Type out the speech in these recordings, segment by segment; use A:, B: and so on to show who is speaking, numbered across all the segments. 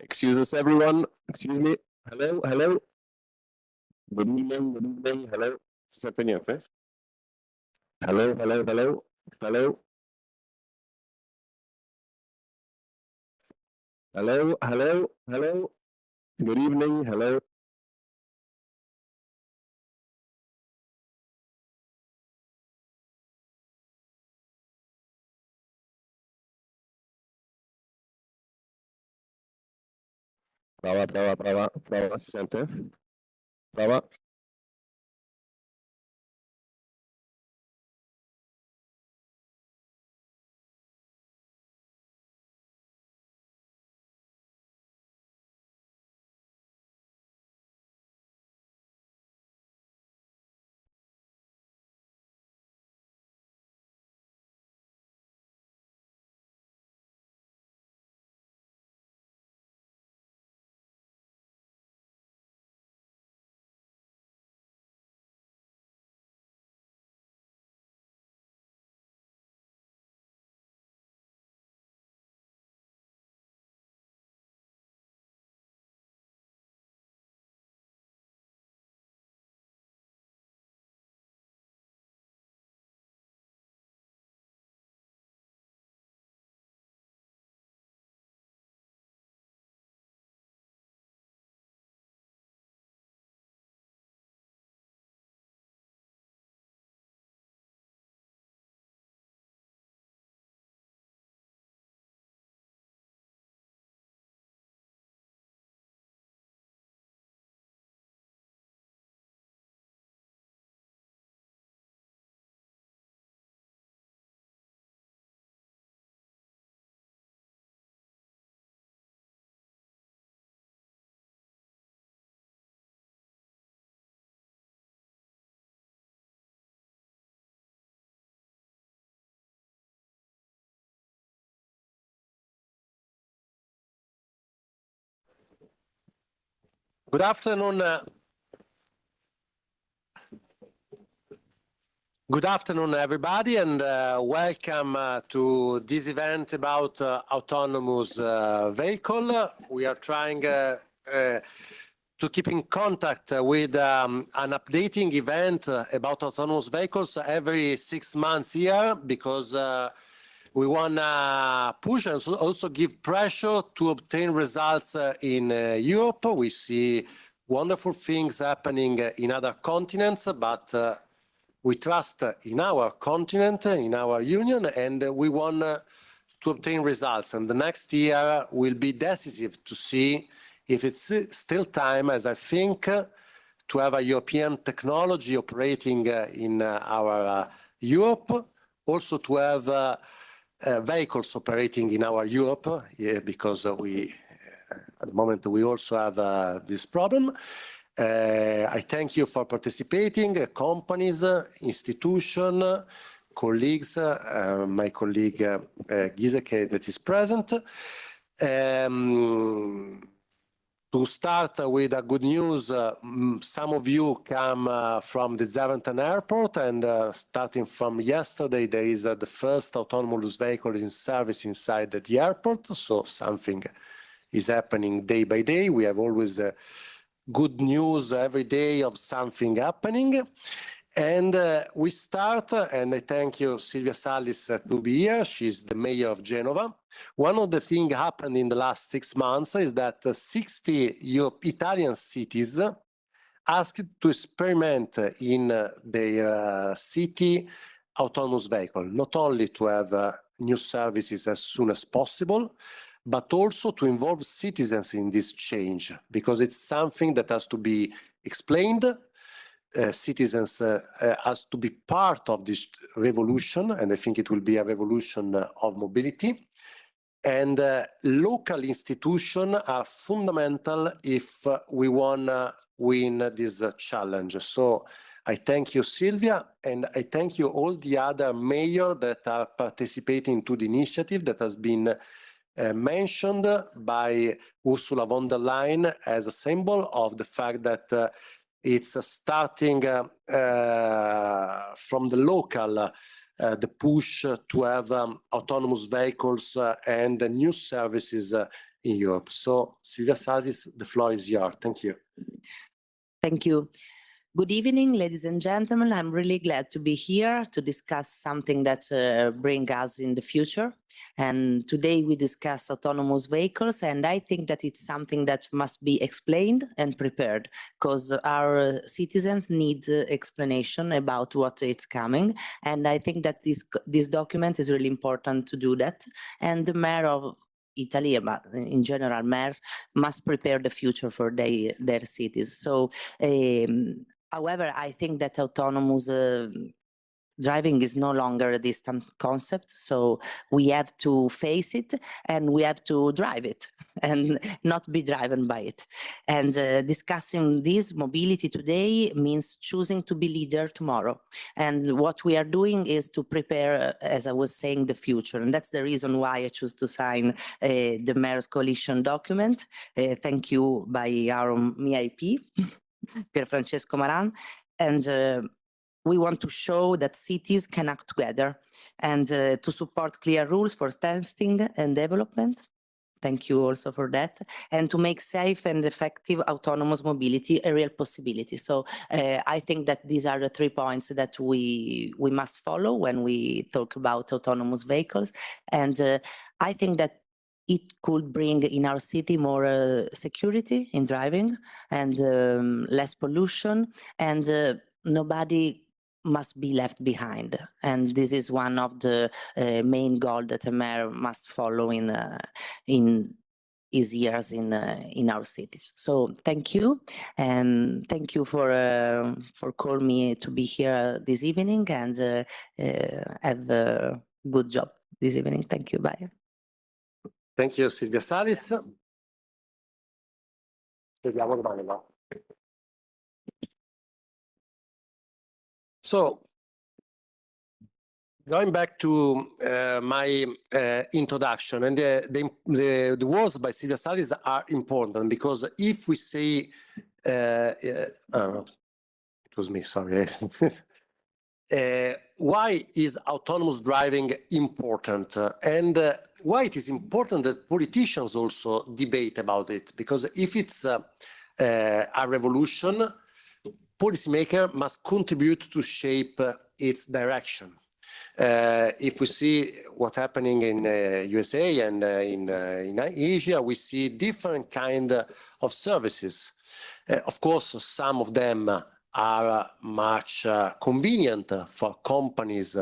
A: Excuse us, everyone. Excuse me. Hello, hello. Good evening, good evening. Hello. Si sente niente? Hello, hello, hello. Hello. Hello, hello, hello. Good evening, hello. Prova, prova, prova, prova, si sente? Prova.
B: Good afternoon. Good afternoon, everybody, and welcome to this event about autonomous vehicle. We are trying to keep in contact with an updating event about autonomous vehicles every 6 months here, because we want to push and also give pressure to obtain results in Europe. We see wonderful things happening in other continents, but we trust in our continent, in our union, and we want to obtain results. And the next year will be decisive to see if it's still time, as I think, to have a European technology operating in our Europe, also to have vehicles operating in our Europe, because we, at the moment, we also have this problem. I thank you for participating, companies, institutions, colleagues, my colleague Giseke that is present. To start with a good news, some of you come from the Zaventem airport, and starting from yesterday, there is the first autonomous vehicle in service inside the airport, so something is happening day by day. We have always good news every day of something happening. And we start, and I thank you, Silvia Salis, to be here. She's the mayor of Genova. One of the things happened in the last 6 months is that 60 Italian cities asked to experiment in their city autonomous vehicle, not only to have new services as soon as possible, but also to involve citizens in this change, because it's something that has to be explained. Citizens has to be part of this revolution, and I think it will be a revolution of mobility. And local institutions are fundamental if we want to win this challenge. So I thank you, Silvia, and I thank you all the other mayors that are participating to the initiative that has been mentioned by Ursula von der Leyen as a symbol of the fact that it's starting from the local, the push to have autonomous vehicles and new services in Europe. So, Silvia Salis, the floor is yours. Thank you.
C: Thank you. Good evening, ladies and gentlemen. I'm really glad to be here to discuss something that brings us in the future. And today we discuss autonomous vehicles, and I think that it's something that must be explained and prepared, because our citizens need explanation about what is coming. And I think that this document is really important to do that. And the mayor of Italy, but in general, mayors must prepare the future for their cities. So, however, I think that autonomous driving is no longer a distant concept. So we have to face it and we have to drive it and not be driven by it. And discussing this mobility today means choosing to be leader tomorrow. And what we are doing is to prepare, as I was saying, the future. And that's the reason why I choose to sign the Mayor's Coalition document. Thank you by our MIP, Pier Francesco Maran. And we want to show that cities can act together and to support clear rules for testing and development. Thank you also for that. And to make safe and effective autonomous mobility a real possibility. So I think that these are the 3 points that we must follow when we talk about autonomous vehicles. And I think that it could bring in our city more security in driving and less pollution, and nobody must be left behind. And this is one of the main goals that a mayor must follow in his years in our cities. So thank you, and thank you for calling me to be here this evening, and have a good job this evening. Thank you. Bye.
B: Thank you, Silvia Salis. Vediamo domani, no? So, going back to my introduction, and the words by Silvia Salis are important, because if we say, it was me, sorry. Why is autonomous driving important? And why it is important that politicians also debate about it? Because if it's a revolution, policymaker must contribute to shape its direction. If we see what's happening in USA and in Asia, we see different kind of services. Of course, some of them are much convenient for companies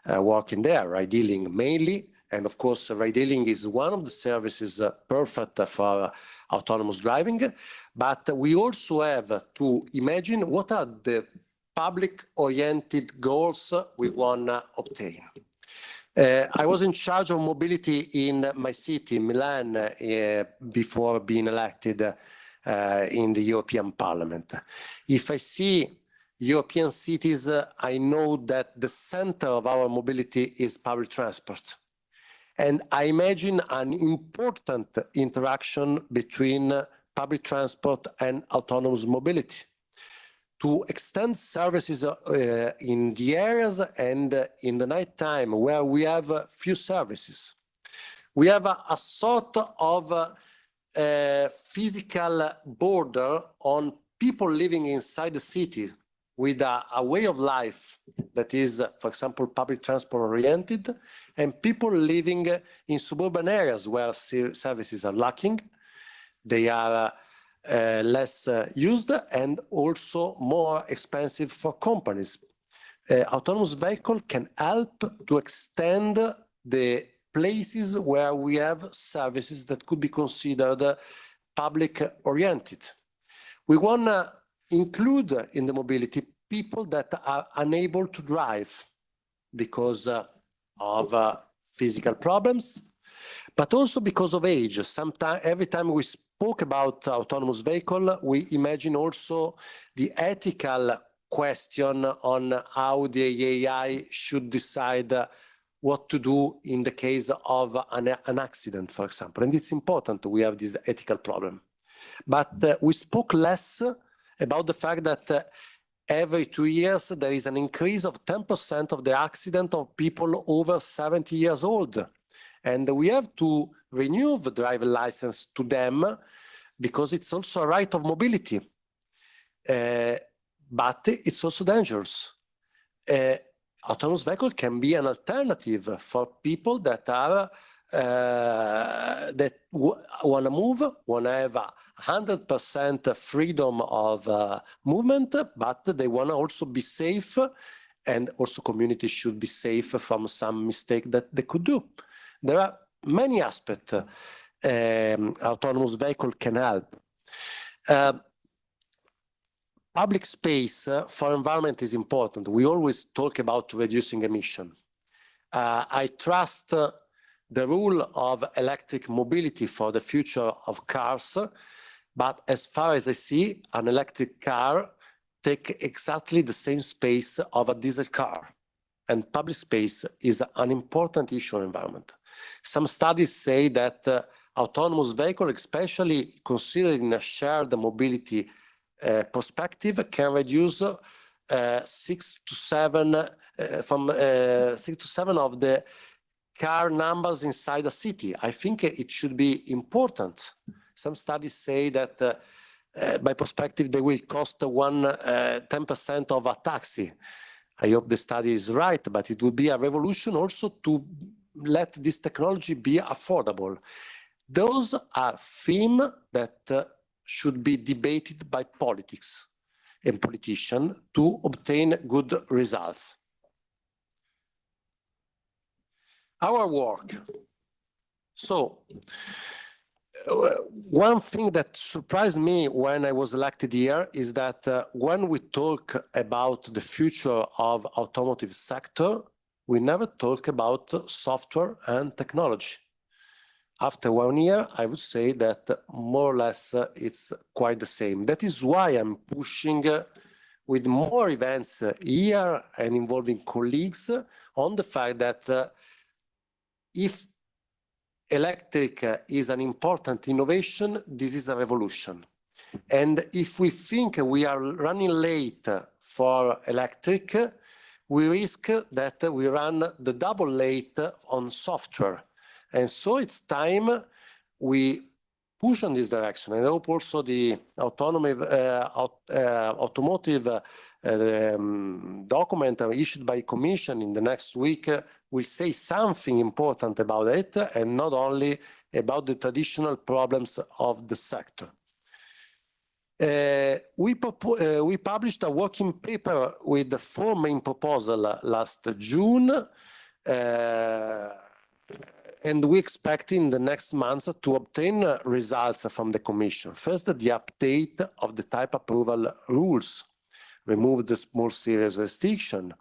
B: working there, ride-hailing mainly. And of course, ride-hailing is one of the services perfect for autonomous driving. But we also have to imagine what are the public-oriented goals we want to obtain. I was in charge of mobility in my city, Milan, before being elected in the European Parliament. If I see European cities, I know that the center of our mobility is public transport. And I imagine an important interaction between public transport and autonomous mobility to extend services in the areas and in the night time where we have few services. We have a sort of physical border on people living inside the city with a way of life that is, for example, public transport oriented, and people living in suburban areas where services are lacking. They are less used and also more expensive for companies. Autonomous vehicle can help to extend the places where we have services that could be considered public oriented. We want to include in the mobility people that are unable to drive because of physical problems, but also because of age. Sometimes, every time we spoke about autonomous vehicle, we imagine also the ethical question on how the AI should decide what to do in the case of an accident, for example. And it's important we have this ethical problem. But we spoke less about the fact that every 2 years there is an increase of 10% of the accident of people over 70 years old. And we have to renew the driver license to them because it's also a right of mobility. But it's also dangerous. Autonomous vehicle can be an alternative for people that are that want to move, want to have 100% freedom of movement, but they want to also be safe, and also communities should be safe from some mistake that they could do. There are many aspects autonomous vehicle can help. Public space for environment is important. We always talk about reducing emission. I trust the rule of electric mobility for the future of cars, but as far as I see, an electric car takes exactly the same space of a diesel car, and public space is an important issue in environment. Some studies say that autonomous vehicles, especially considering a shared mobility perspective, can reduce 6 to 7 of the car numbers inside a city. I think it should be important. Some studies say that by perspective they will cost 10% of a taxi. I hope the study is right, but it would be a revolution also to let this technology be affordable. Those are themes that should be debated by politics and politicians to obtain good results. Our work. So, one thing that surprised me when I was elected here is that when we talk about the future of automotive sector, we never talk about software and technology. After 1 year, I would say that more or less it's quite the same. That is why I'm pushing with more events here and involving colleagues on the fact that if electric is an important innovation, this is a revolution. And if we think we are running late for electric, we risk that we run the double late on software. And so it's time we push in this direction. I hope also the automotive document issued by Commission in the next week will say something important about it, and not only about the traditional problems of the sector. We published a working paper with the 4 main proposals last June, and we expect in the next months to obtain results from the Commission. First, the update of the type approval rules, remove the small series restriction,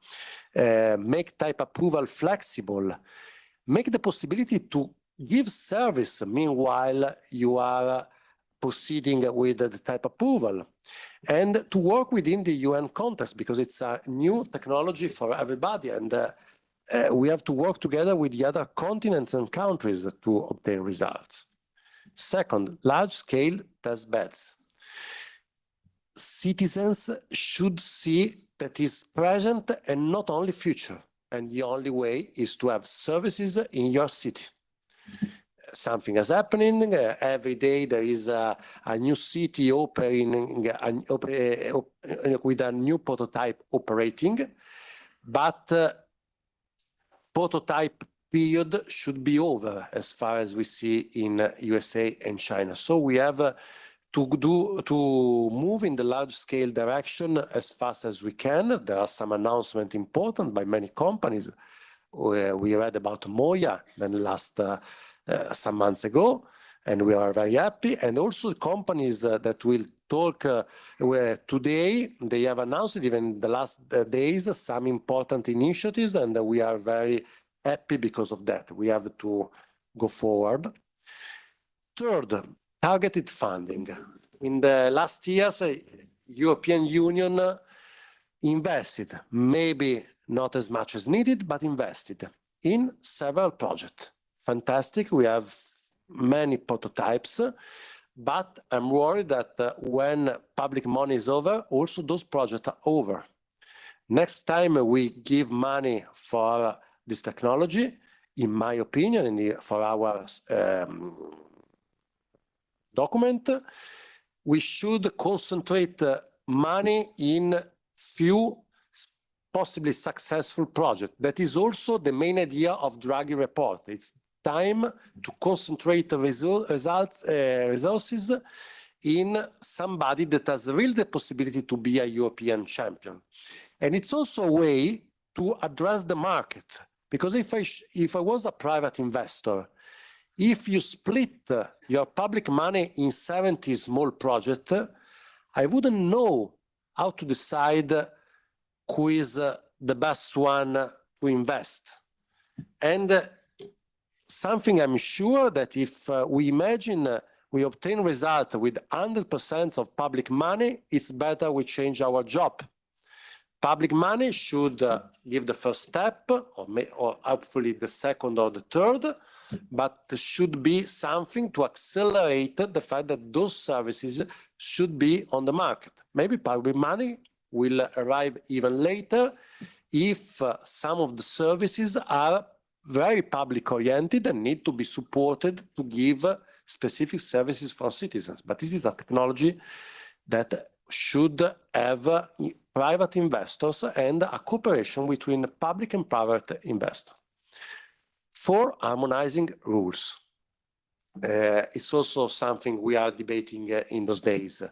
B: make type approval flexible, make the possibility to give service meanwhile you are proceeding with the type approval, and to work within the UN context, because it's a new technology for everybody, and we have to work together with the other continents and countries to obtain results. Second, large-scale test beds. Citizens should see that is present and not only future, and the only way is to have services in your city. Something is happening, every day there is a new city opening with a new prototype operating, but prototype period should be over as far as we see in USA and China. So we have to move in the large-scale direction as fast as we can. There are some announcements important by many companies. We read about Moya last some months ago, and we are very happy. And also the companies that will talk today, they have announced even in the last days some important initiatives, and we are very happy because of that. We have to go forward. Third, targeted funding. In the last years, European Union invested, maybe not as much as needed, but invested in several projects. Fantastic, we have many prototypes, but I'm worried that when public money is over, also those projects are over. Next time we give money for this technology, in my opinion, for our document, we should concentrate money in few possibly successful projects. That is also the main idea of Draghi report. It's time to concentrate resources in somebody that has really the possibility to be a European champion. And it's also a way to address the market. Because if I was a private investor, if you split your public money in 70 small projects, I wouldn't know how to decide who is the best one to invest. And something I'm sure that if we imagine we obtain results with 100% of public money, it's better we change our job. Public money should give the first step, or hopefully the second or the third, but there should be something to accelerate the fact that those services should be on the market. Maybe public money will arrive even later if some of the services are very public-oriented and need to be supported to give specific services for citizens. But this is a technology that should have private investors and a cooperation between public and private investors. For harmonizing rules, it's also something we are debating in those days.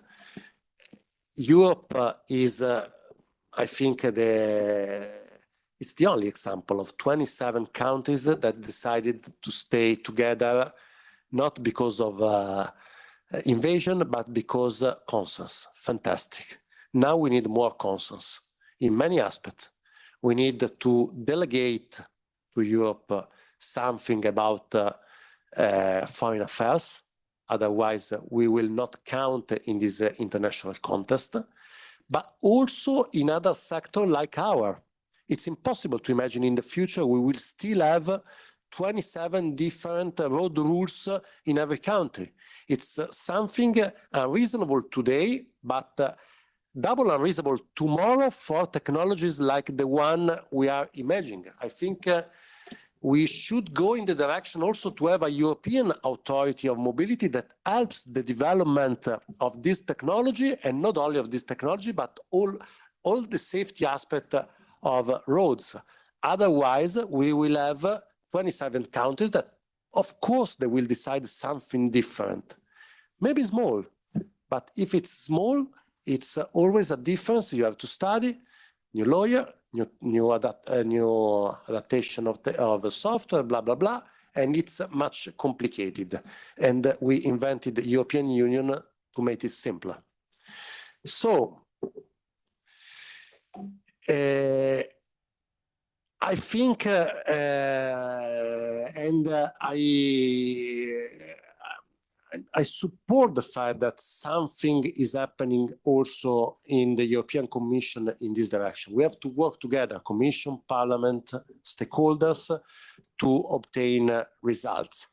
B: Europe is, I think, it's the only example of 27 countries that decided to stay together, not because of invasion, but because consensus. Fantastic. Now we need more consensus in many aspects. We need to delegate to Europe something about foreign affairs. Otherwise, we will not count in this international contest. But also in other sectors like ours. It's impossible to imagine in the future we will still have 27 different road rules in every country. It's something unreasonable today, but double unreasonable tomorrow for technologies like the one we are imagining. I think we should go in the direction also to have a European authority of mobility that helps the development of this technology, and not only of this technology, but all the safety aspect of roads. Otherwise, we will have 27 countries that, of course, they will decide something different. Maybe small, but if it's small, it's always a difference. You have to study, new lawyer, new adaptation of the software, blah, blah, blah, and it's much complicated. And we invented the European Union to make it simpler. So, I think, and I support the fact that something is happening also in the European Commission in this direction. We have to work together, Commission, Parliament, stakeholders, to obtain results.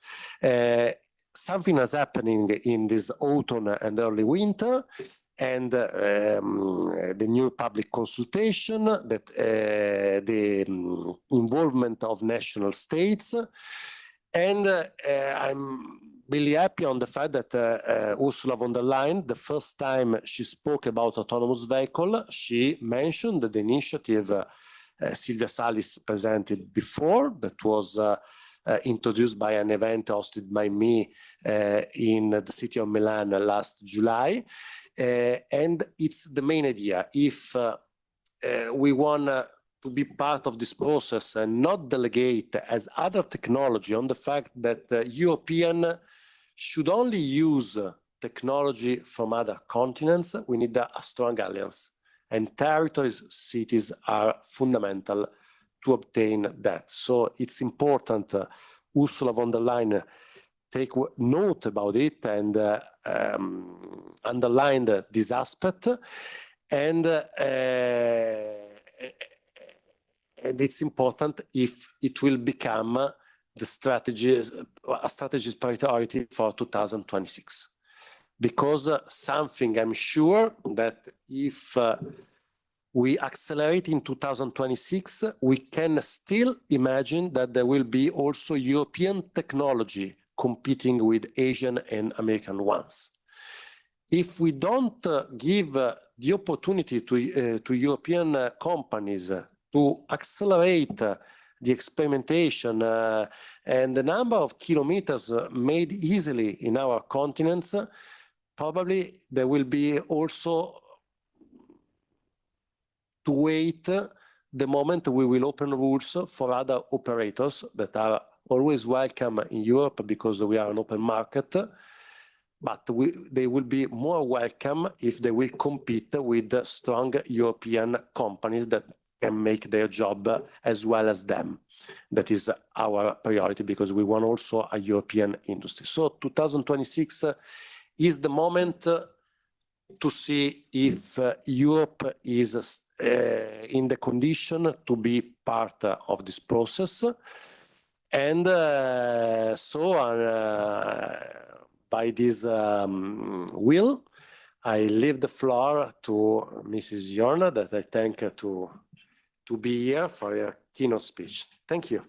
B: Something is happening in this autumn and early winter, and the new public consultation, that the involvement of national states. And I'm really happy on the fact that Ursula von der Leyen, the first time she spoke about autonomous vehicle, she mentioned the initiative Silvia Salis presented before, that was introduced by an event hosted by me in the city of Milan last July. And it's the main idea. If we want to be part of this process and not delegate as other technology on the fact that European should only use technology from other continents, we need a strong alliance. And territories, cities are fundamental to obtain that. So it's important, Ursula von der Leyen take note about it and underline this aspect. And it's important if it will become the strategy's priority for 2026. Because something I'm sure that if we accelerate in 2026, we can still imagine that there will be also European technology competing with Asian and American ones. If we don't give the opportunity to European companies to accelerate the experimentation and the number of kilometers made easily in our continents, probably there will be also to wait the moment we will open rules for other operators that are always welcome in Europe because we are an open market, but they will be more welcome if they will compete with strong European companies that can make their job as well as them. That is our priority because we want also a European industry. So 2026 is the moment to see if Europe is in the condition to be part of this process. And by this will, I leave the floor to Mrs. Jorna, that I thank to be here for your keynote speech. Thank you.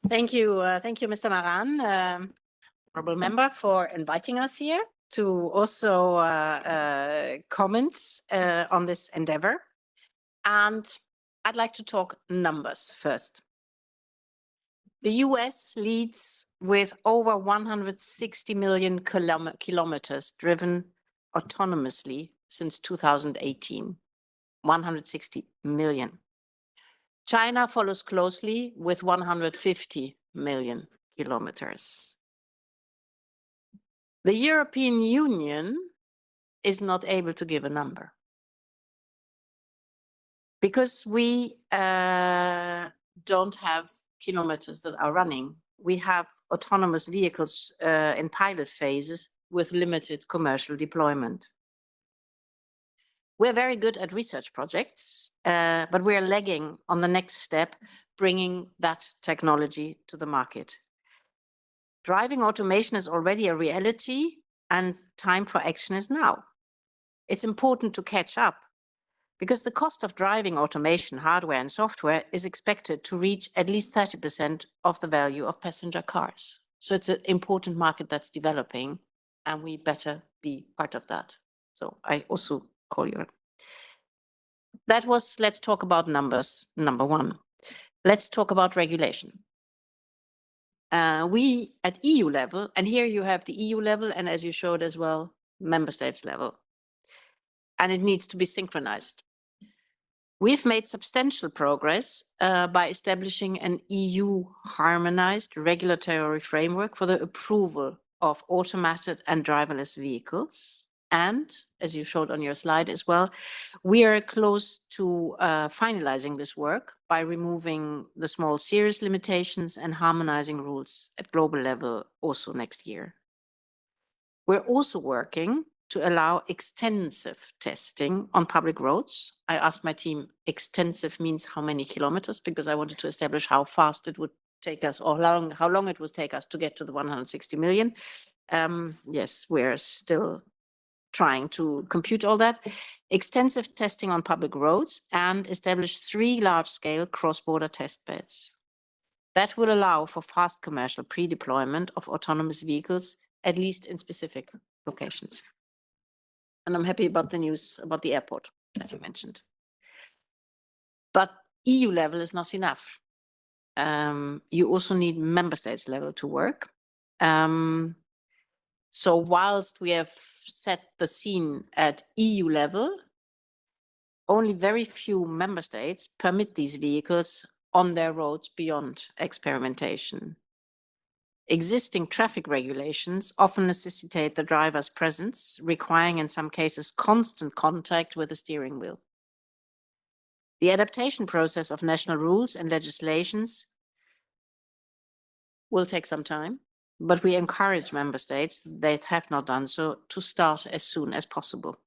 D: Thank you, Mr. Maran, honorable member, for inviting us here to also comment on this endeavor. And I'd like to talk numbers first. The US leads with over 160 million kilometers driven autonomously since 2018. 160 million. China follows closely with 150 million kilometers. The European Union is not able to give a number because we don't have kilometers that are running. We have autonomous vehicles in pilot phases with limited commercial deployment. We're very good at research projects, but we're lagging on the next step, bringing that technology to the market. Driving automation is already a reality and time for action is now. It's important to catch up because the cost of driving automation, hardware and software is expected to reach at least 30% of the value of passenger cars. So it's an important market that's developing and we better be part of that. So I also call you. That was, let's talk about numbers, number one. Let's talk about regulation. We at EU level, and here you have the EU level, and as you showed as well, member states level. And it needs to be synchronized. We've made substantial progress by establishing an EU harmonized regulatory framework for the approval of automated and driverless vehicles. And as you showed on your slide as well, we are close to finalizing this work by removing the small series limitations and harmonizing rules at global level also next year. We're also working to allow extensive testing on public roads. I asked my team, extensive means how many kilometers, because I wanted to establish how fast it would take us or how long it would take us to get to the 160 million. Yes, we're still trying to compute all that. Extensive testing on public roads and establish 3 large-scale cross-border test beds. That will allow for fast commercial pre-deployment of autonomous vehicles, at least in specific locations. And I'm happy about the news about the airport, as you mentioned. But EU level is not enough. You also need member states level to work. So whilst we have set the scene at EU level, only very few member states permit these vehicles on their roads beyond experimentation. Existing traffic regulations often necessitate the driver's presence, requiring in some cases constant contact with the steering wheel. The adaptation process of national rules and legislations will take some time, but we encourage member states that have not done so to start as soon as possible.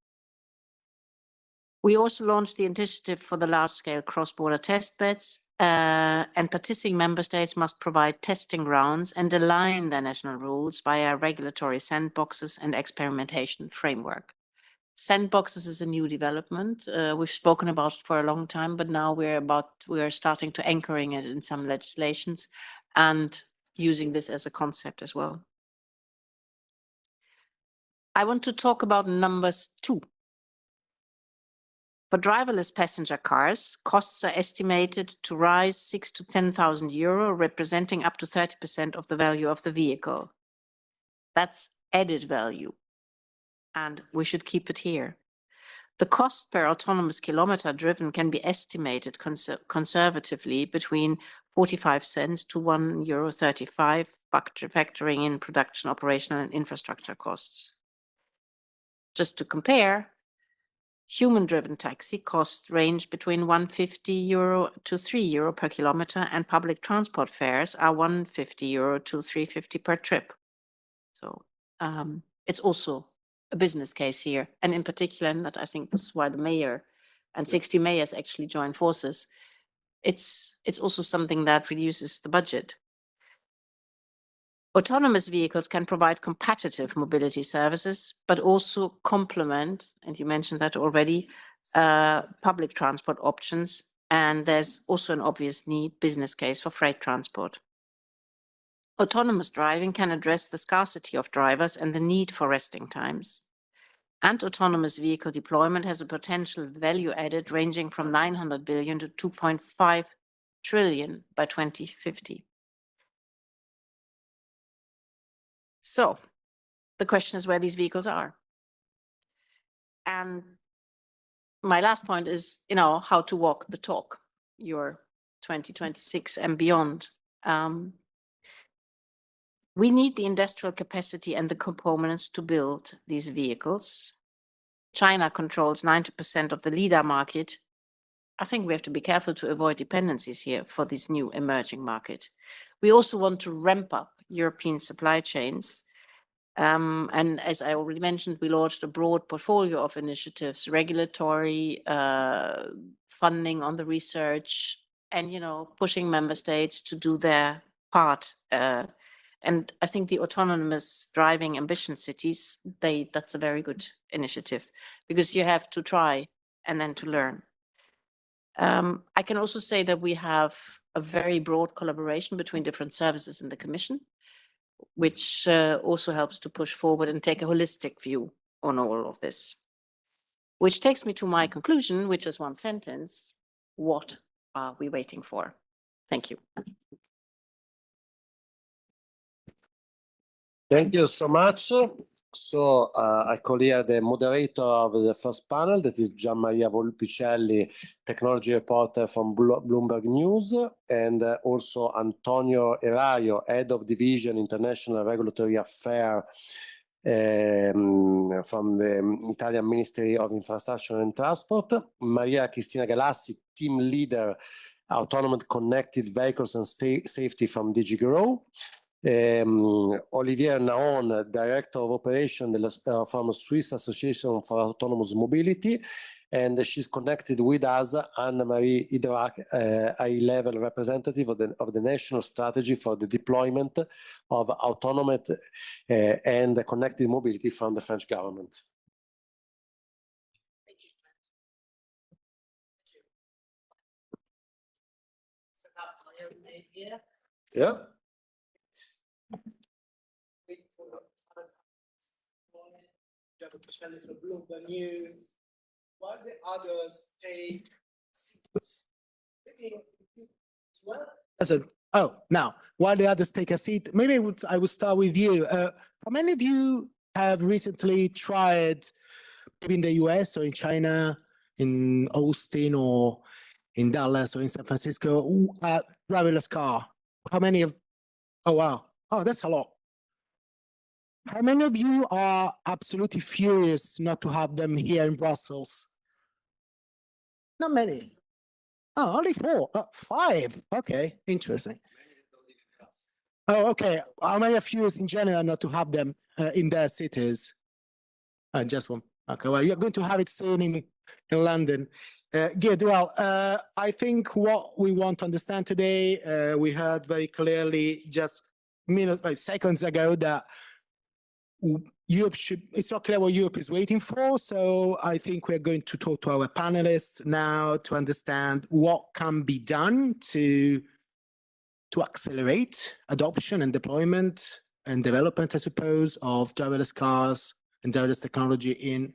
D: We also launched the initiative for the large-scale cross-border test beds, and participating member states must provide testing grounds and align their national rules via regulatory sandboxes and experimentation framework. Sandboxes is a new development. We've spoken about it for a long time, but now we are starting to anchoring it in some legislations and using this as a concept as well. I want to talk about numbers 2. For driverless passenger cars, costs are estimated to rise 6,000 to 10,000 euro, representing up to 30% of the value of the vehicle. That's added value, and we should keep it here. The cost per autonomous kilometer driven can be estimated conservatively between 45 cents to €1.35, factoring in production, operational, and infrastructure costs. Just to compare, human-driven taxi costs range between €150 to €3 per kilometer, and public transport fares are €150 to €350 per trip. So it's also a business case here, and in particular, and that I think that's why the mayor and 60 mayors actually join forces. It's also something that reduces the budget. Autonomous vehicles can provide competitive mobility services, but also complement, and you mentioned that already, public transport options. And there's also an obvious business case for freight transport. Autonomous driving can address the scarcity of drivers and the need for resting times. And autonomous vehicle deployment has a potential value added ranging from 900 billion to 2.5 trillion by 2050. So the question is where these vehicles are. And my last point is, how to walk the talk, your 2026 and beyond. We need the industrial capacity and the components to build these vehicles. China controls 90% of the LiDAR market. I think we have to be careful to avoid dependencies here for this new emerging market. We also want to ramp up European supply chains. And as I already mentioned, we launched a broad portfolio of initiatives, regulatory, funding on the research, and, pushing member states to do their part. And I think the autonomous driving ambition cities, that's a very good initiative, because you have to try and then to learn. I can also say that we have a very broad collaboration between different services in the Commission, which also helps to push forward and take a holistic view on all of this. Which takes me to my conclusion, which is one sentence: what are we waiting for? Thank you.
B: Thank you so much. So I call here the moderator of the first panel, that is Gianmaria Volpicelli, technology reporter from Bloomberg News, and also Antonio Erario, head of division International Regulatory Affairs from the Italian Ministry of Infrastructure and Transport, Maria Cristina Galassi, team leader, autonomous connected vehicles and safety from DG Grow, Olivier Naon, Director of Operations from Swiss Association for Autonomous Mobility, and she's connected with us, Anne-Marie Hydrac, high-level representative of the National Strategy for the Deployment of Autonomous and Connected Mobility from the French government. Yeah.
E: Especially for Bloomberg News, while the others take seats. Now, while the others take a seat, maybe I would start with you. How many of you have recently tried, maybe in the US or in China, in Austin or in Dallas or in San Francisco, a driverless car? How many of? Oh, wow. Oh, that's a lot. How many of you are absolutely furious not to have them here in Brussels? Not many. Oh, only 4. 5. Okay, interesting. Oh, okay. How many are furious in general not to have them in their cities? Just one. Okay, well, you're going to have it soon in London. Good. Well, I think what we want to understand today, we heard very clearly just seconds ago that Europe it's not clear what Europe is waiting for. So I think we're going to talk to our panelists now to understand what can be done to accelerate adoption and deployment and development, I suppose, of driverless cars and driverless technology in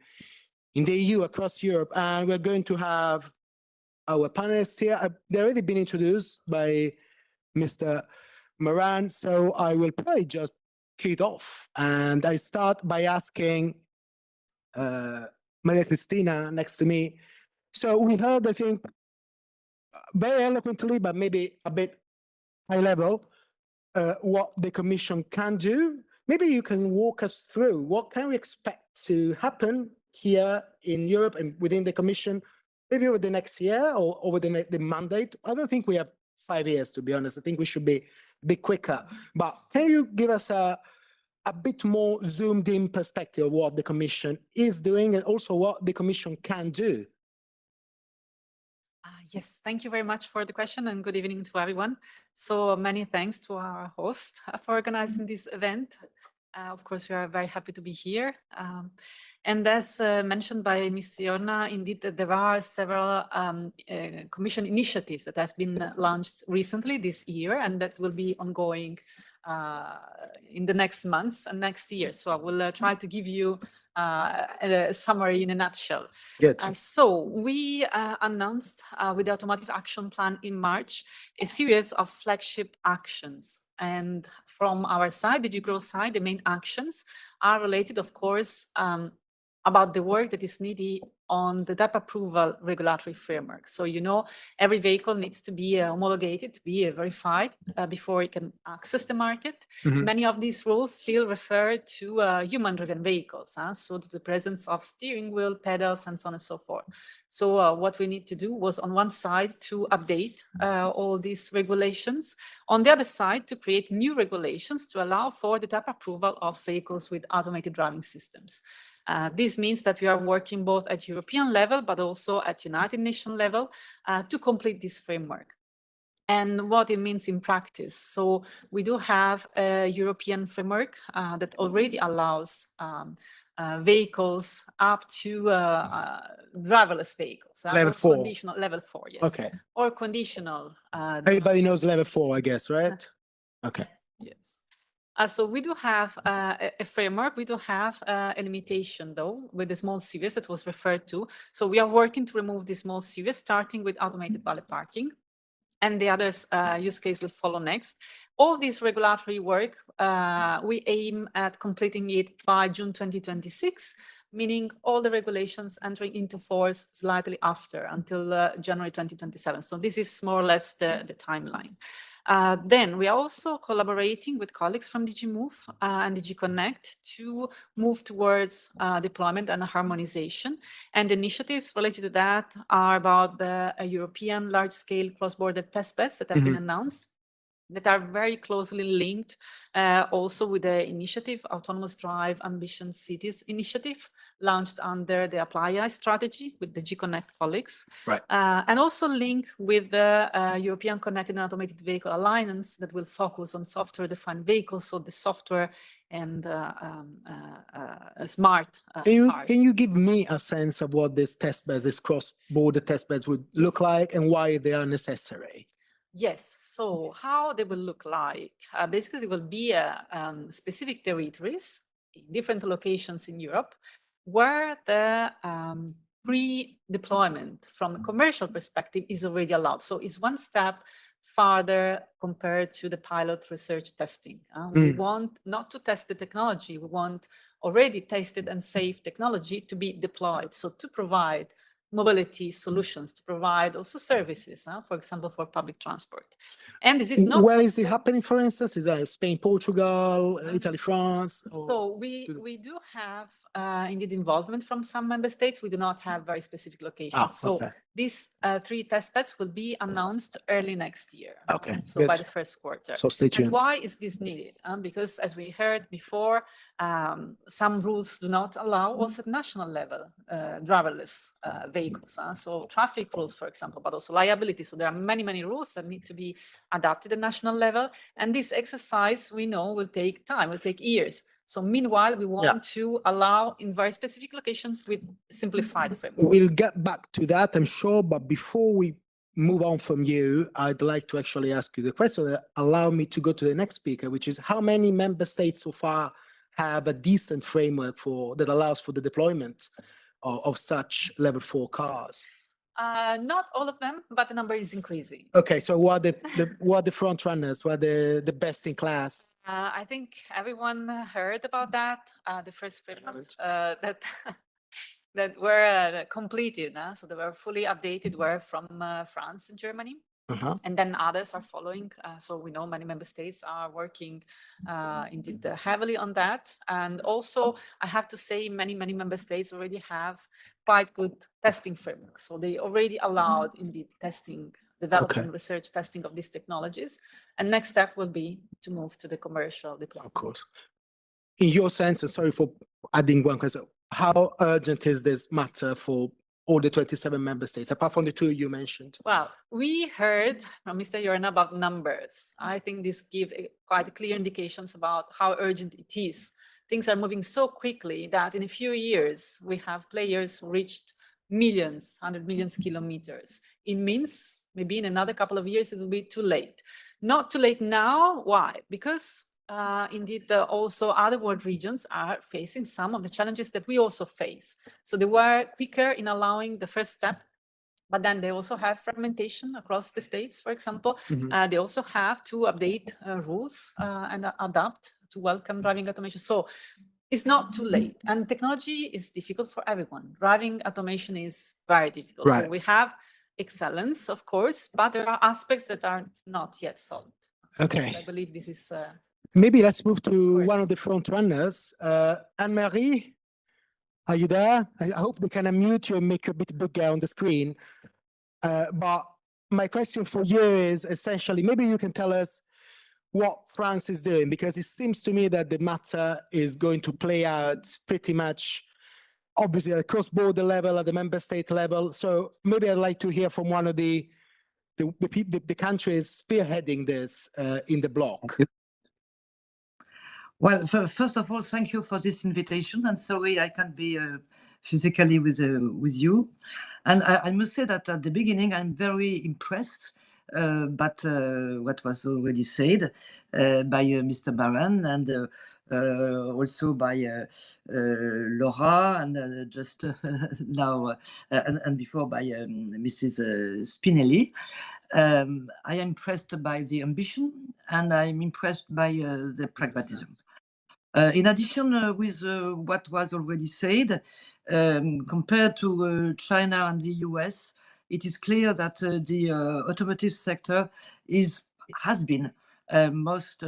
E: the EU, across Europe. And we're going to have our panelists here. They've already been introduced by Mr. Moran, so I will probably just kick it off. And I start by asking Maria Cristina next to me. So we heard, I think, very eloquently, but maybe a bit high level, what the Commission can do. Maybe you can walk us through what can we expect to happen here in Europe and within the Commission, maybe over the next year or over the mandate. I don't think we have 5 years, to be honest. I think we should be a bit quicker. But can you give us a bit more zoomed in perspective of what the Commission is doing and also what the Commission can do?
F: Yes, thank you very much for the question and good evening to everyone. So many thanks to our host for organizing this event. Of course, we are very happy to be here. And as mentioned by Ms. Ionna, indeed, there are several Commission initiatives that have been launched recently this year and that will be ongoing in the next months and next year. So I will try to give you a summary in a nutshell.
E: Good.
F: So we announced with the Automotive Action Plan in March a series of flagship actions. And from our side, the DG side, the main actions are related, of course, about the work that is needed on the type approval regulatory framework. So, you know, every vehicle needs to be homologated, to be verified before it can access the market. Many of these rules still refer to human-driven vehicles, so to the presence of steering wheel, pedals, and so on and so forth. So what we need to do was, on one side, to update all these regulations. On the other side, to create new regulations to allow for the type approval of vehicles with automated driving systems. This means that we are working both at European level, but also at United Nations level to complete this framework. And what it means in practice. So we do have a European framework that already allows vehicles up to driverless vehicles.
E: Level 4.
F: Conditional, level 4, yes.
E: Okay.
F: Or conditional.
E: Everybody knows level 4, I guess, right? Okay.
F: Yes. So we do have a framework. We do have a limitation, though, with the small series that was referred to. So we are working to remove the small series, starting with automated valet parking. And the others use case will follow next. All this regulatory work, we aim at completing it by June 2026, meaning all the regulations entering into force slightly after, until January 2027. So this is more or less the timeline. Then we are also collaborating with colleagues from DG Move and DG Connect to move towards deployment and harmonization. And initiatives related to that are about the European large-scale cross-border testbeds that have been announced, that are very closely linked also with the initiative, Autonomous Drive Ambition Cities initiative, launched under the Apply strategy with the G-Connect colleagues.
E: Right.
F: And also linked with the European Connected and Automated Vehicle Alliance that will focus on software-defined vehicles, so the software and smart cars.
E: Can you give me a sense of what this testbeds, this cross-border testbeds would look like and why they are necessary?
F: Yes, so how they will look like? Basically, there will be specific territories in different locations in Europe where the pre-deployment from a commercial perspective is already allowed. So it's one step farther compared to the pilot research testing. We want not to test the technology, we want already tested and safe technology to be deployed. So to provide mobility solutions, to provide also services, for example, for public transport. And this is not—
E: Where is it happening, for instance? Is that Spain, Portugal, Italy, France?
F: So we do have indeed involvement from some member states. We do not have very specific locations. So these 3 test beds will be announced early next year.
E: Okay,
F: So
E: good.
F: by the first quarter.
E: So stay tuned.
F: And why is this needed? Because as we heard before, some rules do not allow also at national level driverless vehicles. So traffic rules, for example, but also liability. So there are many, many rules that need to be adapted at national level. And this exercise, we know, will take time, will take years. So meanwhile, we want to allow in very specific locations with simplified framework.
E: We'll get back to that, I'm sure. But before we move on from you, I'd like to actually ask you the question. Allow me to go to the next speaker, which is how many member states so far have a decent framework that allows for the deployment of such level 4 cars?
F: Not all of them, but the number is increasing.
E: Okay, so what are the front runners? What are the best in class?
F: I think everyone heard about that. The first frameworks that were completed, so they were fully updated, were from France and Germany. And then others are following. So we know many member states are working indeed heavily on that. And also, I have to say, many member states already have quite good testing framework. So they already allowed indeed testing, development, research testing of these technologies. And next step will be to move to the commercial deployment. Of
E: course. In your sense, and sorry for adding one question, how urgent is this matter for all the 27 member states, apart from the 2 you mentioned?
F: Well, we heard from Mr. Jorna about numbers. I think this gives quite clear indications about how urgent it is. Things are moving so quickly that in a few years, we have players who reached millions, 100 million kilometers. It means maybe in another couple of years, it will be too late. Not too late now. Why? Because indeed, also other world regions are facing some of the challenges that we also face. So they were quicker in allowing the first step, but then they also have fragmentation across the states, for example. They also have to update rules and adapt to welcome driving automation. So it's not too late. And technology is difficult for everyone. Driving automation is very difficult. So we have excellence, of course, but there are aspects that are not yet solved. So I believe this is...
E: Maybe let's move to one of the front runners. Anne-Marie, are you there? I hope we can unmute you and make you a bit bigger on the screen. But my question for you is essentially, maybe you can tell us what France is doing, because it seems to me that the matter is going to play out pretty much, obviously, at cross-border level, at the member state level. So maybe I'd like to hear from one of the countries spearheading this in the bloc.
G: Well, first of all, thank you for this invitation. And sorry, I can't be physically with you. And I must say that at the beginning, I'm very impressed by what was already said by Mr. Baran and also by Laura and just now and before by Mrs. Spinelli. I am impressed by the ambition and I'm impressed by the pragmatism. In addition with what was already said, compared to China and the US, it is clear that the automotive sector has been most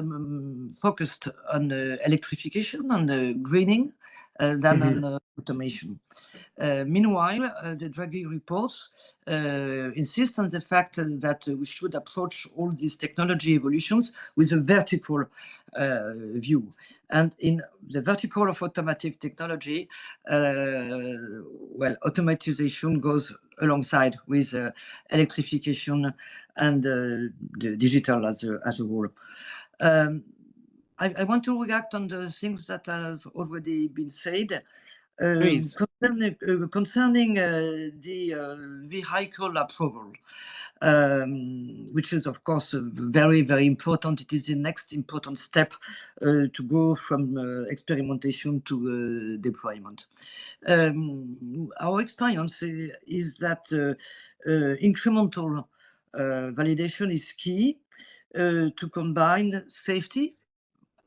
G: focused on electrification and greening than on automation. Meanwhile, the Draghi reports insist on the fact that we should approach all these technology evolutions with a vertical view. And in the vertical of automotive technology, well, automatization goes alongside with electrification and the digital as a whole. I want to react on the things that has already been said. Concerning the vehicle approval, which is of course very, very important. It is the next important step to go from experimentation to deployment. Our experience is that incremental validation is key to combine safety,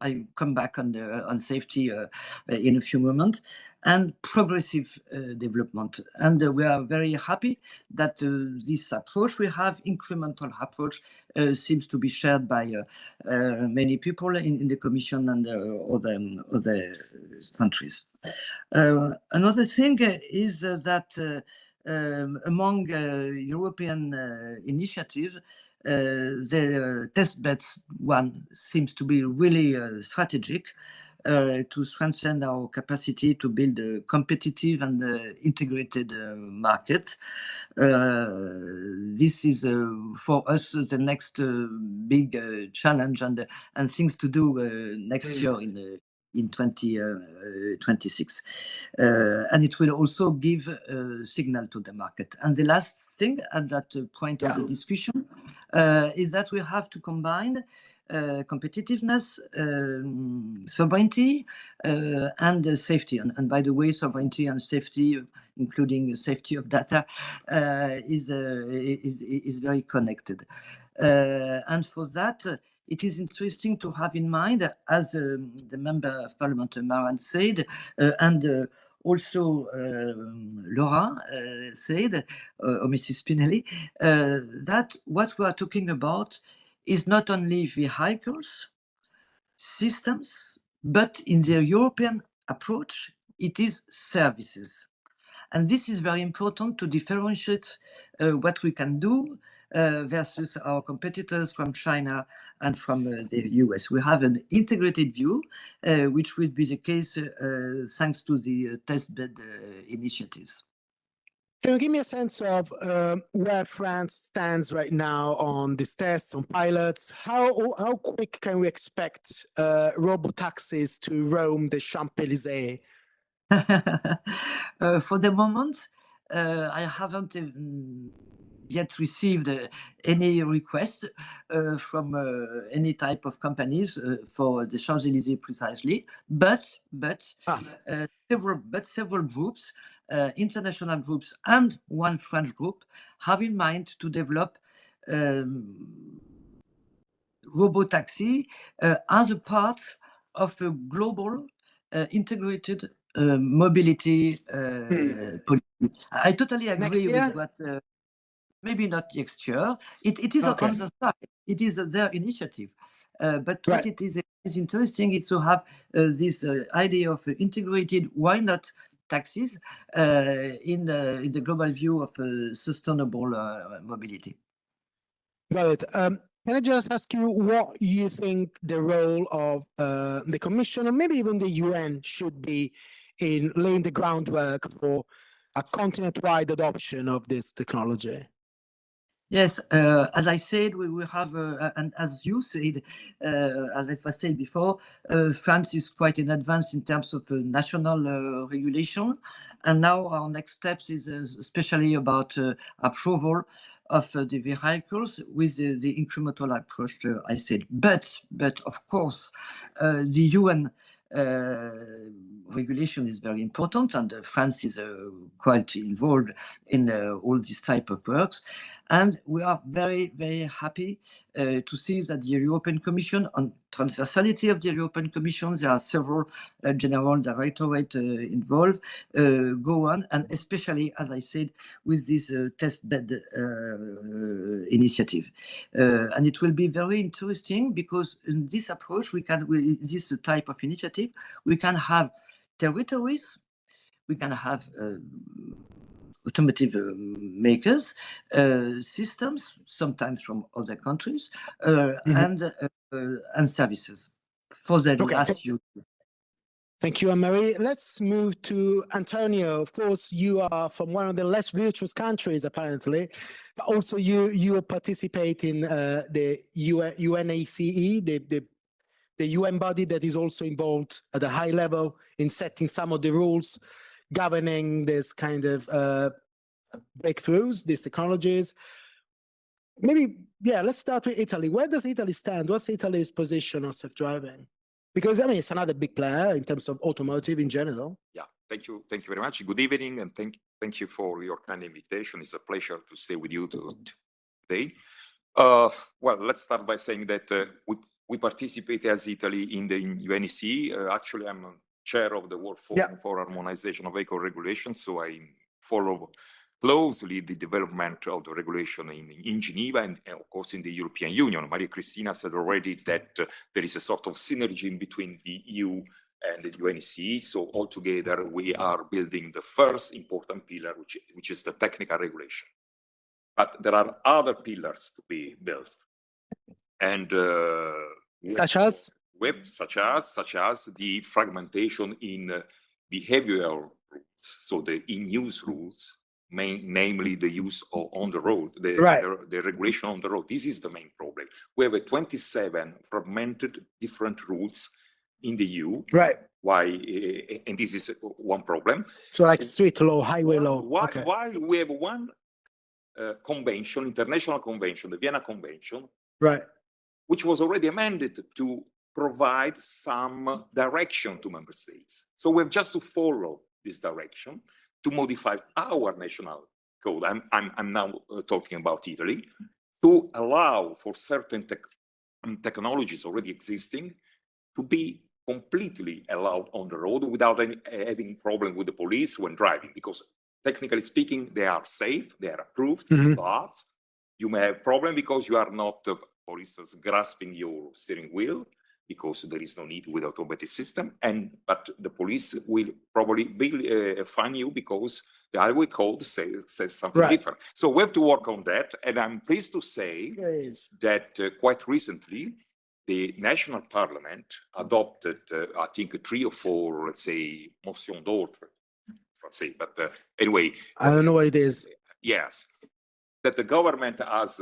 G: I come back on safety in a few moments, and progressive development. And we are very happy that this approach we have, incremental approach, seems to be shared by many people in the Commission and other countries. Another thing is that among European initiatives, the test beds one seems to be really strategic to strengthen our capacity to build a competitive and integrated market. This is for us the next big challenge and things to do next year in 2026. And it will also give a signal to the market. And the last thing at that point of the discussion is that we have to combine competitiveness, sovereignty, and safety. And by the way, sovereignty and safety, including safety of data, is very connected. And for that, it is interesting to have in mind, as the Member of Parliament Maran said, and also Laura said, or Mrs. Spinelli, that what we are talking about is not only vehicles, systems, but in the European approach, it is services. And this is very important to differentiate what we can do versus our competitors from China and from the US. We have an integrated view, which will be the case thanks to the testbed initiatives.
E: Can you give me a sense of where France stands right now on these tests, on pilots? How quick can we expect robo-taxis to roam the Champs-Élysées?
G: For the moment, I haven't yet received any request from any type of companies for the Champs-Élysées precisely, but several groups, international groups and one French group, have in mind to develop robo-taxi as a part of a global integrated mobility policy. I totally agree with what, maybe not next year. It is on the side. It is their initiative. But what it is interesting is to have this idea of integrated, why not, taxis in the global view of sustainable mobility.
E: Got it. Can I just ask you what you think the role of the Commission or maybe even the UN should be in laying the groundwork for a continent-wide adoption of this technology?
G: Yes, as I said, we will have, and as you said, as it was said before, France is quite in advance in terms of national regulation. And now our next steps is especially about approval of the vehicles with the incremental approach I said. But of course, the UN regulation is very important, and France is quite involved in all these type of works. And we are very, very happy to see that the European Commission, on transversality of the European Commission, there are several general directorates involved, go on, and especially, as I said, with this test bed initiative. And it will be very interesting because in this approach, with this type of initiative, we can have territories, we can have automotive makers, systems, sometimes from other countries, and services for the last use.
E: Thank you, Anne-Marie. Let's move to Antonio. Of course, you are from one of the less virtuous countries, apparently, but also you participate in the UNACE, the UN body that is also involved at a high level in setting some of the rules governing this kind of breakthroughs, these technologies. Maybe, let's start with Italy. Where does Italy stand? What's Italy's position on self-driving? Because, I mean, it's another big player in terms of automotive in general.
H: Yeah, thank you very much. Good evening, and thank you for your kind invitation. It's a pleasure to stay with you today. Well, let's start by saying that we participate as Italy in the UNEC. Actually, I'm chair of the World Forum for Harmonization of Vehicle Regulation, so I follow closely the development of the regulation in Geneva and of course in the European Union. Maria Cristina said already that there is a sort of synergy in between the EU and the UNEC. So altogether, we are building the first important pillar, which is the technical regulation. But there are other pillars to be built, and such as the fragmentation in behavioral rules. So the in-use rules, namely the use on the road, the regulation on the road. This is the main problem. We have 27 fragmented different rules in the EU.
E: Right.
H: Why? And this is one problem.
E: So like street law, highway law.
H: While we have one convention, international convention, the Vienna Convention,
E: right,
H: which was already amended to provide some direction to member states. So we have just to follow this direction to modify our national code. I'm now talking about Italy, to allow for certain technologies already existing to be completely allowed on the road without having problem with the police when driving, because technically speaking, they are safe, they are approved, but you may have problem because you are not, for instance, grasping your steering wheel, because there is no need with automatic system, but the police will probably fine you because the highway code says something different. So we have to work on that, and I'm pleased to say that quite recently, the national parliament adopted, I think, 3 or 4, let's say, motion d'ordre, but anyway.
E: I don't know what it is.
H: Yes, that the government has,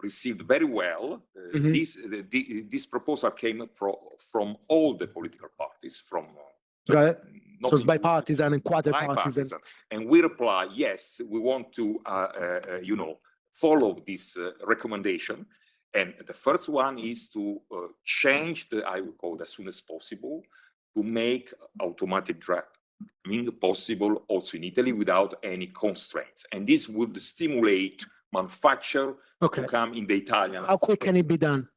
H: received very well. This proposal came from all the political parties, from
E: so it's bipartisan and quasi-partisan.
H: And we reply, yes, we want to, follow this recommendation. And the first one is to change the highway code as soon as possible to make automatic driving possible also in Italy without any constraints. And this would stimulate manufacture to come in the Italian.
E: How quick can it be done?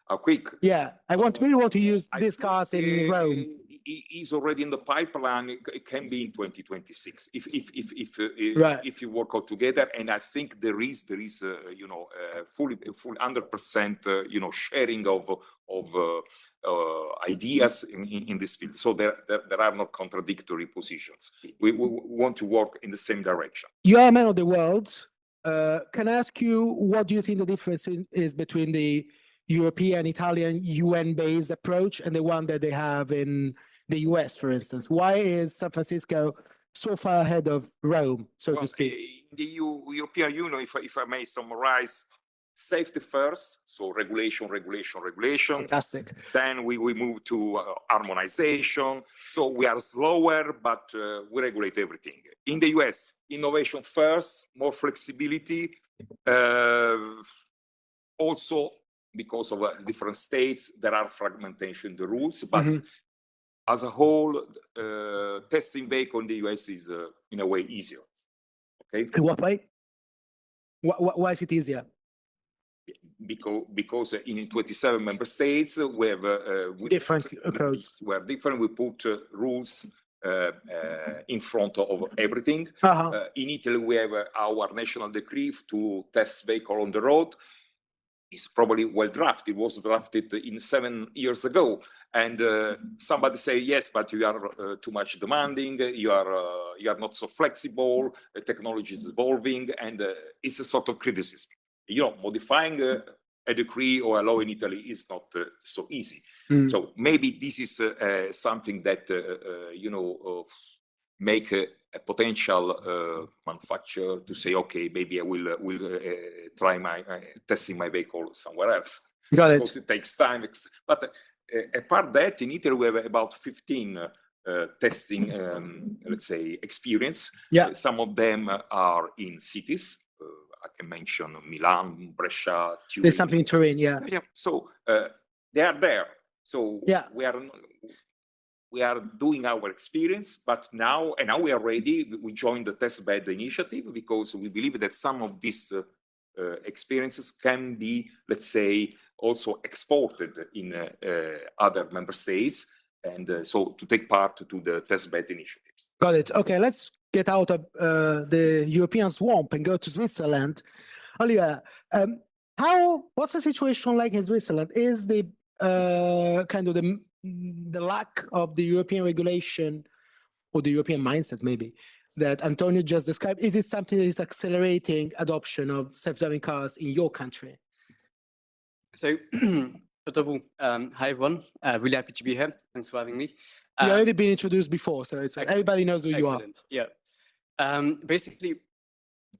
H: How quick?
E: Yeah, I really want to use these cars in Rome.
H: Is already in the pipeline. It can be in 2026 if you work all together. And I think there is full 100% sharing of ideas in this field. So there are no contradictory positions. We want to work in the same direction.
E: You are a man of the world. Can I ask you, what do you think the difference is between the European, Italian, UN-based approach and the one that they have in the US, for instance? Why is San Francisco so far ahead of Rome, so to speak?
H: The European Union, if I may summarize, safety first, so regulation.
E: Fantastic.
H: Then we move to harmonization. So we are slower, but we regulate everything. In the US, innovation first, more flexibility. Also, because of different states, there are fragmentation in the rules, but as a whole, testing vehicle in the US is in a way easier. Okay.
E: In what way? Why is it easier?
H: Because in 27 member states we have
E: different codes.
H: We are different. We put rules in front of everything. In Italy, we have our national decree to test vehicle on the road. It's probably well drafted. It was drafted 7 years ago, and somebody say yes, but you are too much demanding. You are not so flexible. The technology is evolving, and it's a sort of criticism. Modifying a decree or a law in Italy is not so easy. So maybe this is something that make a potential manufacturer to say, okay, maybe I will try my testing my vehicle somewhere else.
E: Got it.
H: Because it takes time. But apart that, in Italy we have about 15 testing, let's say, experience.
E: Yeah.
H: Some of them are in cities. I can mention Milan, Brescia, Turin.
E: There's something in Turin, yeah.
H: So they are there. So we are doing our experience, but now we are ready. We joined the test bed initiative because we believe that some of these experiences can be, let's say, also exported in other member states, and so to take part to the testbed initiatives.
E: Got it. Okay, let's get out of the European swamp and go to Switzerland. Oliver, what's the situation like in Switzerland? Is the kind of the lack of the European regulation or the European mindset maybe that Antonio just described, is it something that is accelerating adoption of self-driving cars in your country?
I: So, first of all, hi everyone. Really happy to be here. Thanks for having me.
E: You've already been introduced before, so everybody knows who you are.
I: Yeah. Basically,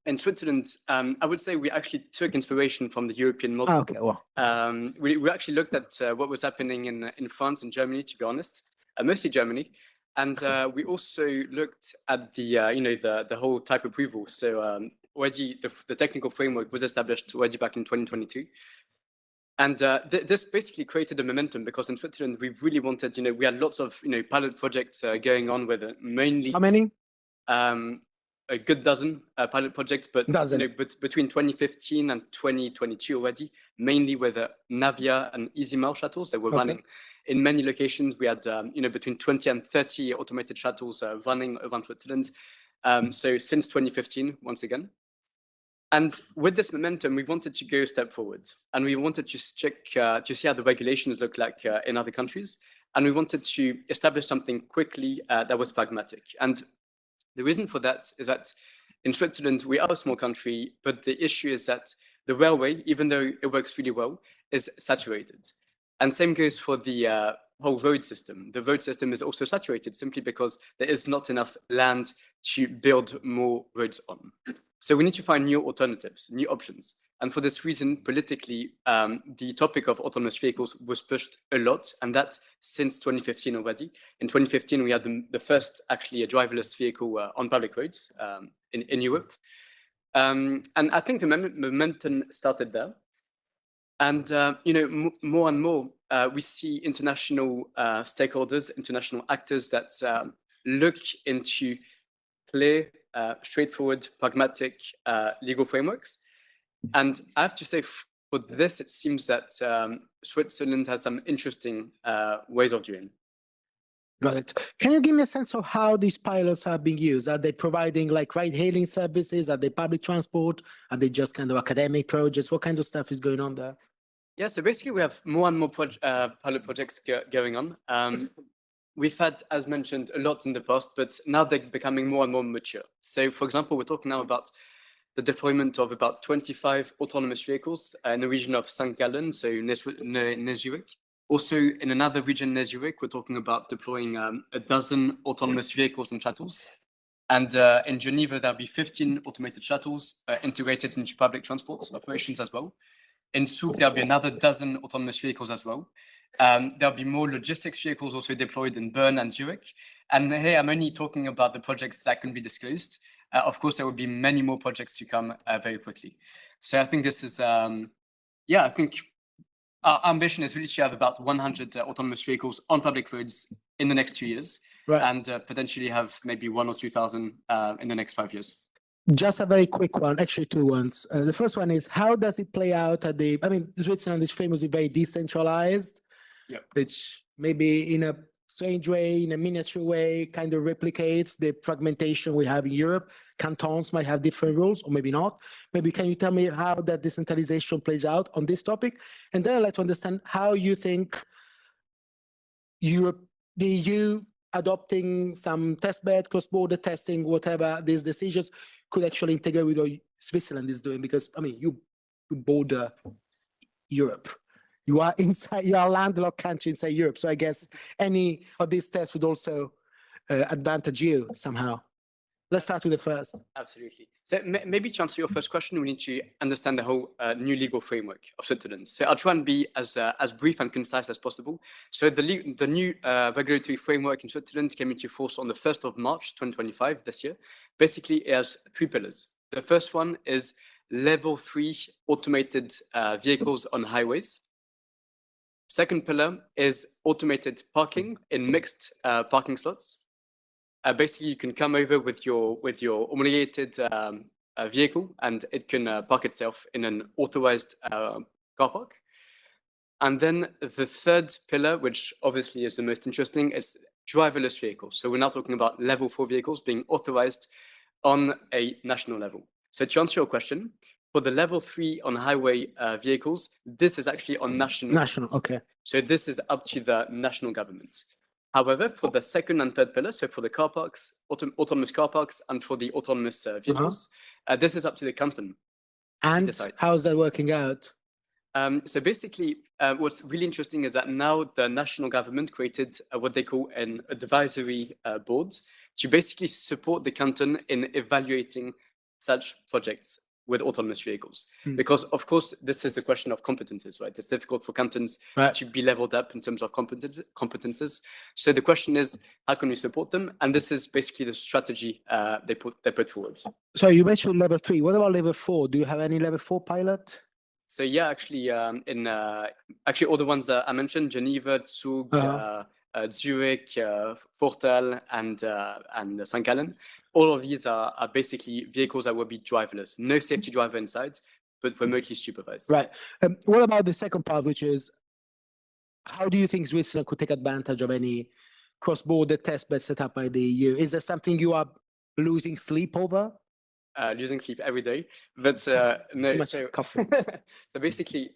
I: in Switzerland, I would say we actually took inspiration from the European model.
E: Oh, okay, well.
I: We actually looked at what was happening in France and Germany, to be honest, mostly Germany. And we also looked at the whole type approval. So already the technical framework was established already back in 2022. And this basically created a momentum because in Switzerland, we really wanted, we had lots of, pilot projects going on with mainly.
E: How many?
I: A good dozen pilot projects, but between 2015 and 2022 already, mainly with Navia and EasyMail shuttles that were running in many locations. We had between 20 and 30 automated shuttles running around Switzerland. So since 2015, once again. And with this momentum, we wanted to go a step forward, and we wanted to check to see how the regulations look like in other countries, and we wanted to establish something quickly that was pragmatic. And the reason for that is that in Switzerland, we are a small country, but the issue is that the railway, even though it works really well, is saturated. And same goes for the whole road system. The road system is also saturated simply because there is not enough land to build more roads on. So we need to find new alternatives, new options. And for this reason, politically, the topic of autonomous vehicles was pushed a lot, and that since 2015 already. In 2015, we had the first actually a driverless vehicle on public roads in Europe. And I think the momentum started there. And, more and more, we see international stakeholders, international actors that look into clear, straightforward, pragmatic legal frameworks. And I have to say, for this, it seems that Switzerland has some interesting ways of doing.
E: Got it. Can you give me a sense of how these pilots are being used? Are they providing like ride-hailing services? Are they public transport? Are they just kind of academic projects? What kind of stuff is going on there?
I: Yeah, so basically we have more and more pilot projects going on. We've had, as mentioned, a lot in the past, but now they're becoming more and more mature. So, for example, we're talking now about the deployment of about 25 autonomous vehicles in the region of St. Gallen, so near Zurich. Also, in another region near Zurich, we're talking about deploying a dozen autonomous vehicles and shuttles. And in Geneva, there'll be 15 automated shuttles integrated into public transport operations as well. In Zug, there'll be another dozen autonomous vehicles as well. There'll be more logistics vehicles also deployed in Bern and Zurich. And here, I'm only talking about the projects that can be disclosed. Of course, there will be many more projects to come very quickly. So I think this is, I think our ambition is really to have about 100 autonomous vehicles on public roads in the next 2 years, and potentially have maybe 1,000 or 2,000 in the next 5 years.
E: Just a very quick one, actually two ones. The first one is, how does it play out at Switzerland is famously very decentralized, which maybe in a strange way, in a miniature way, kind of replicates the fragmentation we have in Europe. Cantons might have different rules, or maybe not. Maybe can you tell me how that decentralization plays out on this topic? And then I'd like to understand how you think the EU adopting some testbed, cross-border testing, whatever these decisions could actually integrate with what Switzerland is doing, because you border Europe. You are a landlocked country inside Europe. So I guess any of these tests would also advantage you somehow. Let's start with the first.
I: Absolutely. So maybe to answer your first question, we need to understand the whole new legal framework of Switzerland. So I'll try and be as brief and concise as possible. So the new regulatory framework in Switzerland came into force on the 1st of March, 2025, this year. Basically, it has 3 pillars. The first one is level 3 automated vehicles on highways. Second pillar is automated parking in mixed parking slots. Basically, you can come over with your homologated vehicle, and it can park itself in an authorized car park. And then the third pillar, which obviously is the most interesting, is driverless vehicles. So we're now talking about level 4 vehicles being authorized on a national level. So to answer your question, for the level 3 on highway vehicles, this is actually on national.
E: Okay.
I: So this is up to the national government. However, for the second and third pillar, so for the car parks, autonomous car parks, and for the autonomous vehicles, this is up to the canton.
E: And how's that working out?
I: So basically, what's really interesting is that now the national government created what they call an advisory board to basically support the canton in evaluating such projects with autonomous vehicles. Because, of course, this is a question of competences, right? It's difficult for cantons to be leveled up in terms of competences. So the question is, how can we support them? And this is basically the strategy they put forward.
E: So you mentioned level 3. What about level 4? Do you have any level 4 pilot?
I: So yeah, actually, actually all the ones that I mentioned, Geneva, Zug, Zurich, Fortal, and St. Gallen, all of these are basically vehicles that will be driverless, no safety driver inside, but remotely supervised.
E: Right. What about the second part, which is, how do you think Switzerland could take advantage of any cross-border test bed set up by the EU? Is there something you are losing sleep over?
I: Losing sleep every day, but no. So basically,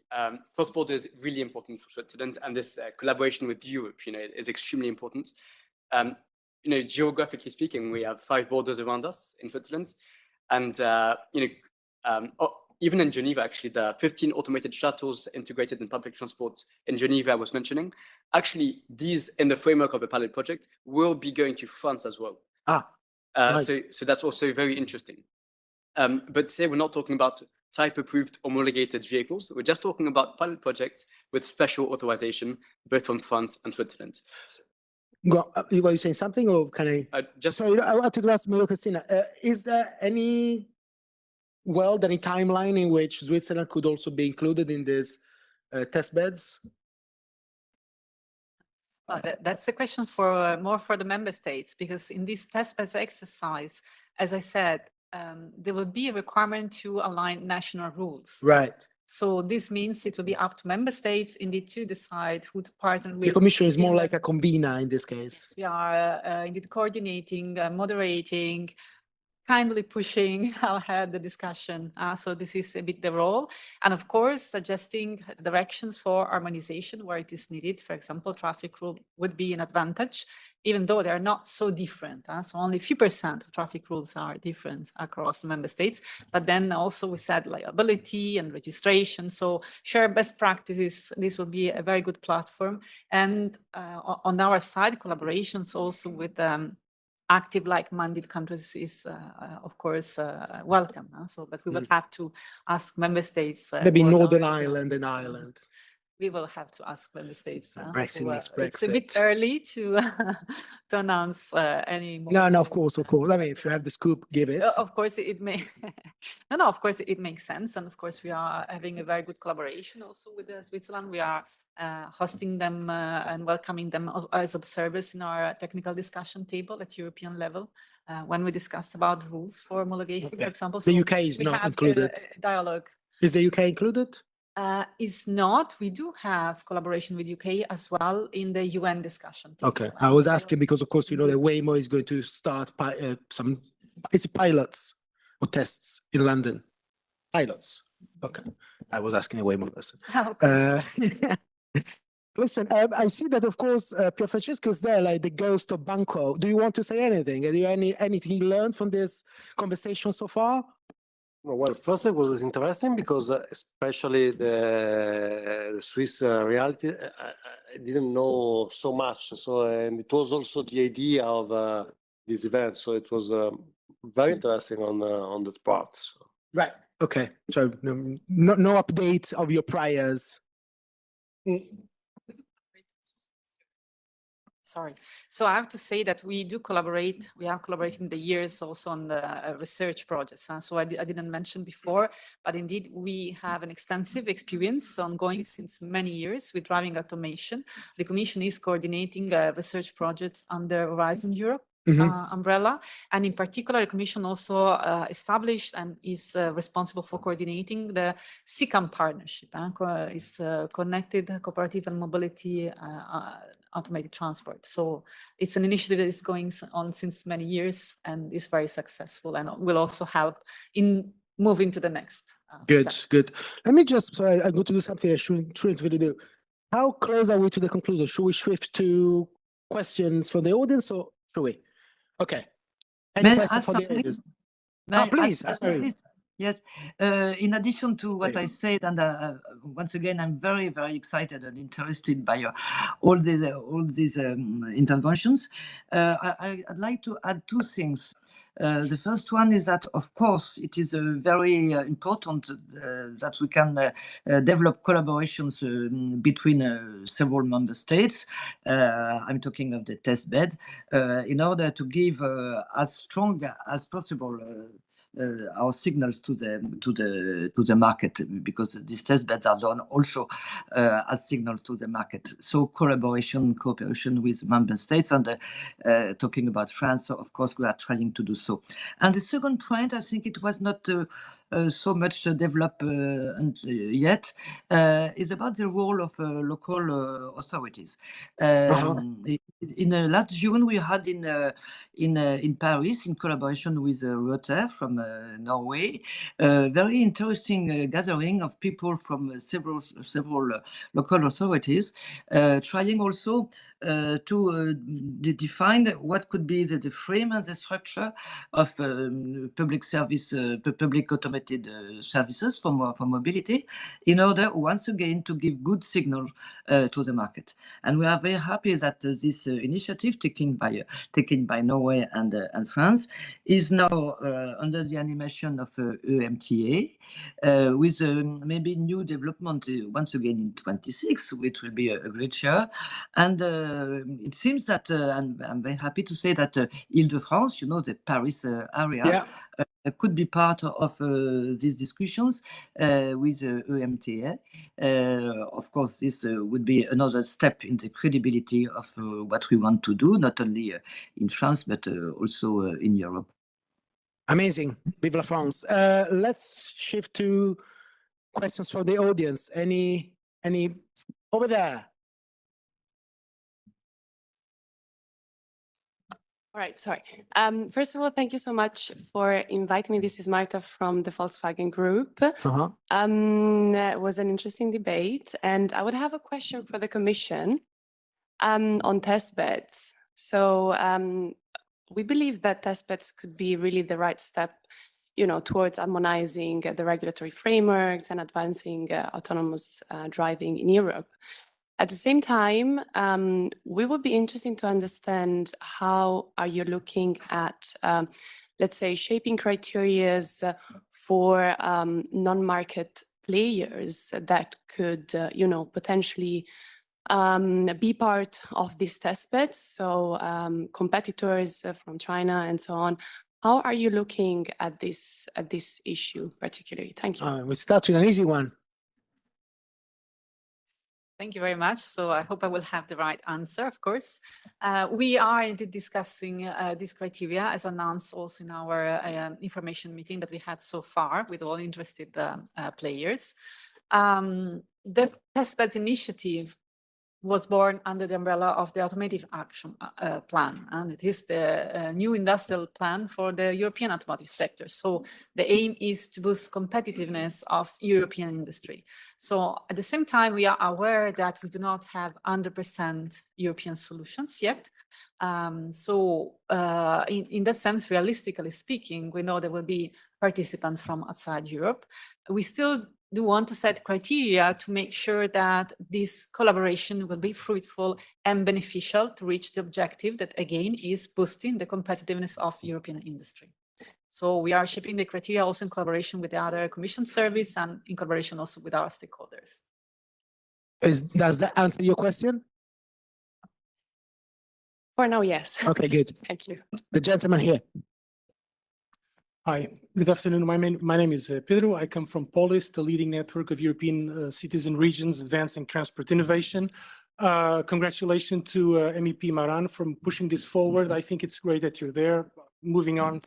I: cross-border is really important for Switzerland, and this collaboration with Europe, is extremely important. Geographically speaking, we have 5 borders around us in Switzerland, and even in Geneva, actually, the 15 automated shuttles integrated in public transport in Geneva I was mentioning, actually, these in the framework of a pilot project will be going to France as well.
E: Nice.
I: So that's also very interesting. But say we're not talking about type-approved homologated vehicles. We're just talking about pilot projects with special authorization, both from France and Switzerland.
E: Were you saying something, or can I?
I: Sorry,
E: I wanted to ask Maria Cristina, is there any timeline in which Switzerland could also be included in these test beds?
F: That's a question for more for the member states, because in this test beds exercise, as I said, there will be a requirement to align national rules.
E: Right.
F: So this means it will be up to member states indeed to decide who to partner with.
E: The Commission is more like a convener in this case.
F: We are indeed coordinating, moderating, kindly pushing ahead the discussion. So this is a bit the role. And of course, suggesting directions for harmonization where it is needed. For example, traffic rule would be an advantage, even though they're not so different. So only a few % of traffic rules are different across the member states. But then also we said liability and registration. So share best practices. This will be a very good platform. And on our side, collaborations also with active like-minded countries is, of course, welcome. But we will have to ask member states.
E: Maybe Northern Ireland and Ireland.
F: We will have to ask member states.
E: Brexit.
F: It's a bit early to announce any more.
E: No, of course. I mean, if you have the scoop, give it.
F: Of course, it may. No, of course, it makes sense. And of course, we are having a very good collaboration also with Switzerland. We are hosting them and welcoming them as observers in our technical discussion table at European level when we discussed about rules for homologation, for example.
E: The UK is not included.
F: Dialogue.
E: Is the UK included?
F: Is not. We do have collaboration with UK as well in the UN discussion table.
E: Okay, I was asking because, of course, that Waymo is going to start some pilots or tests in London. Pilots. Okay, I was asking a Waymo person. Listen, I see that, of course, Pier Francesco's there, like the ghost of Banco. Do you want to say anything? Are there anything you learned from this conversation so far?
B: Well, first it was interesting because especially the Swiss reality, I didn't know so much. And it was also the idea of this event. So it was very interesting on that part. So.
E: Right. Okay. So no update of your priors.
F: Sorry. So I have to say that we do collaborate. We have collaborated in the years also on the research projects. So I didn't mention before, but indeed we have an extensive experience ongoing since many years with driving automation. The Commission is coordinating research projects under Horizon Europe. umbrella. And in particular, the Commission also established and is responsible for coordinating the SICAM partnership. It's Connected Cooperative and Mobility Automated Transport. So it's an initiative that is going on since many years and is very successful and will also help in moving to the next step.
E: Good. Let me just, sorry, I'm going to do something I shouldn't really do. How close are we to the conclusion? Should we shift to questions from the audience or should we? Okay. Any questions for the audience? Please.
G: Yes. In addition to what I said, and once again, I'm very, very excited and interested by all these interventions. I'd like to add two things. The first one is that, of course, it is very important that we can develop collaborations between several member states. I'm talking of the test bed, in order to give as strong as possible our signals to the market, because these test beds are done also as signals to the market. So cooperation with member states, and talking about France, so of course we are trying to do so. And the second point, I think it was not so much developed yet, is about the role of local authorities. In last June, we had in Paris, in collaboration with Rother from Norway, very interesting gathering of people from several local authorities, trying also to define what could be the frame and the structure of public automated services for mobility, in order once again to give good signal to the market. And we are very happy that this initiative taken by Norway and France is now under the animation of EMTA, with maybe new development once again in 26, which will be a great year. And it seems that, and I'm very happy to say that Île-de-France, the Paris area, could be part of these discussions with EMTA. Of course, this would be another step in the credibility of what we want to do, not only in France, but also in Europe.
E: Amazing. Vive la France. Let's shift to questions from the audience. Any over there?
J: All right, sorry. First of all, thank you so much for inviting me. This is Marta from the Volkswagen Group. It was an interesting debate, and I would have a question for the Commission on test beds. So we believe that test beds could be really the right step, towards harmonizing the regulatory frameworks and advancing autonomous driving in Europe. At the same time, we would be interested to understand how are you looking at, let's say, shaping criteria for non-market players that could, potentially be part of these test beds. So competitors from China and so on. How are you looking at this issue particularly? Thank you.
E: We start with an easy one.
F: Thank you very much. So I hope I will have the right answer, of course. We are indeed discussing these criteria as announced also in our information meeting that we had so far with all interested players. The test beds initiative was born under the umbrella of the Automotive Action Plan, and it is the new industrial plan for the European automotive sector. So the aim is to boost competitiveness of European industry. So at the same time, we are aware that we do not have 100% European solutions yet. In that sense, realistically speaking, we know there will be participants from outside Europe. We still do want to set criteria to make sure that this collaboration will be fruitful and beneficial to reach the objective that, again, is boosting the competitiveness of European industry. So we are shaping the criteria also in collaboration with the other Commission service and in collaboration also with our stakeholders.
E: Does that answer your question?
J: For now, yes.
E: Okay, good.
J: Thank you.
E: The gentleman here.
K: Hi, good afternoon. My name is Pedro. I come from Polis, the leading network of European citizen regions advancing transport innovation. Congratulations to MEP Maran for pushing this forward. I think it's great that you're there. Moving on.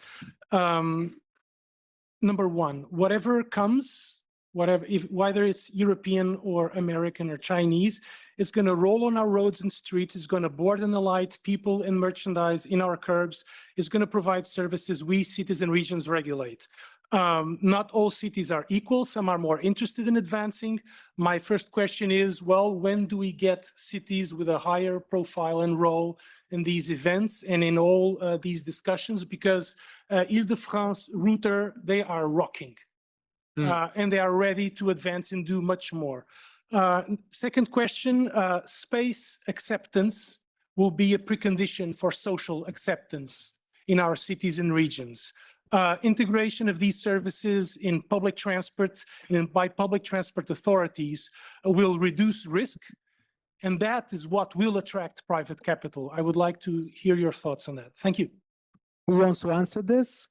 K: Number one, whatever comes, whether it's European or American or Chinese, it's going to roll on our roads and streets. It's going to board and alight people and merchandise in our curbs. It's going to provide services we cities and regions regulate. Not all cities are equal. Some are more interested in advancing. My first question is, well, when do we get cities with a higher profile and role in these events and in all these discussions? Because Ile-de-France, Router, they are rocking. And they are ready to advance and do much more. Second question, space acceptance will be a precondition for social acceptance in our cities and regions. Integration of these services in public transport and by public transport authorities will reduce risk, and that is what will attract private capital. I would like to hear your thoughts on that. Thank you.
E: Who wants to answer this?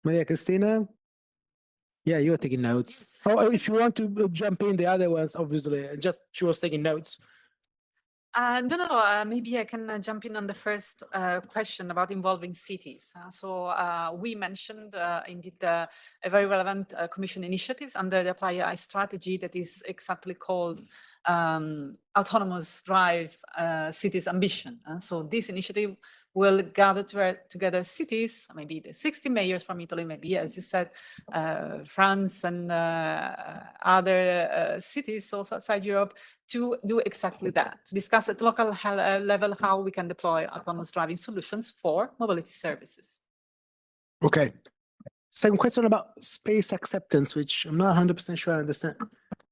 E: Maria Cristina? Yeah, you were taking notes.
F: Yes.
E: Oh, if you want to jump in, the other ones, obviously, just she was taking notes.
F: No, maybe I can jump in on the first question about involving cities. We mentioned indeed a very relevant Commission initiatives under the Apply AI strategy that is exactly called Autonomous Drive Cities Ambition. So this initiative will gather together cities, maybe the 60 mayors from Italy, maybe, as you said, France and other cities also outside Europe, to do exactly that, to discuss at local level how we can deploy autonomous driving solutions for mobility services.
E: Okay. Second question about space acceptance, which I'm not 100% sure I understand.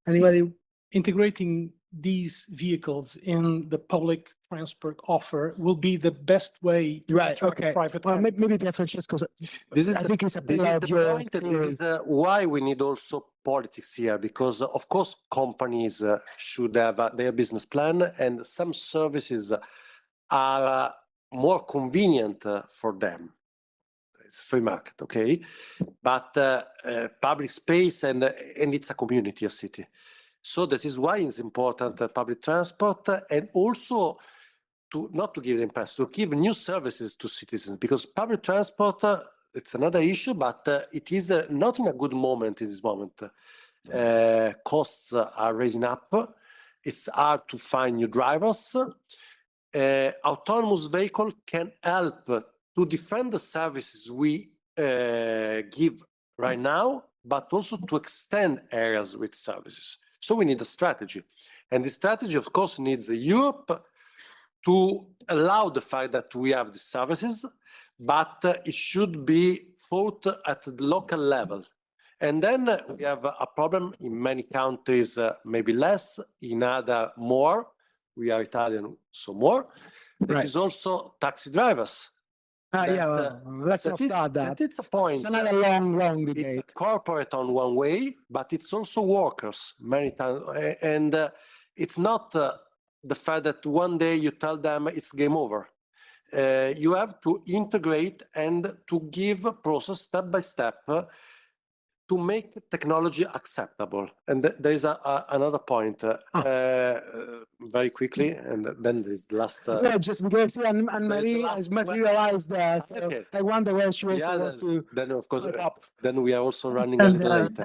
E: Anybody?
K: Integrating these vehicles in the public transport offer will be the best way to attract private
E: well,
K: capital.
E: maybe Francesco.
B: This is
E: I think it's a bit
B: the
E: of your
B: point is why we need also politics here, because of course companies should have their business plan, and some services are more convenient for them. It's free market, okay? But public space and it's a community, a city. So that is why it's important public transport, and also to not to give them pass, to give new services to citizens, because public transport, it's another issue, but it is not in a good moment in this moment. Costs are raising up. It's hard to find new drivers. Autonomous vehicle can help to defend the services we give right now, but also to extend areas with services. So we need a strategy. And the strategy, of course, needs Europe to allow the fact that we have the services, but it should be put at the local level. And then we have a problem in many countries, maybe less, in other more. We are Italian, so more. There is also taxi drivers.
E: Let's not start that.
B: It's a point.
E: It's another long debate.
B: It's corporate on one way, but it's also workers many times. And it's not the fact that one day you tell them it's game over. You have to integrate and to give a process step by step to make technology acceptable. And there is another point, very quickly, and then there's the last...
E: Yeah, just because Anne-Marie has materialized there, so okay. I wonder when she wants to...
B: Then, of course, then we are also running a little late.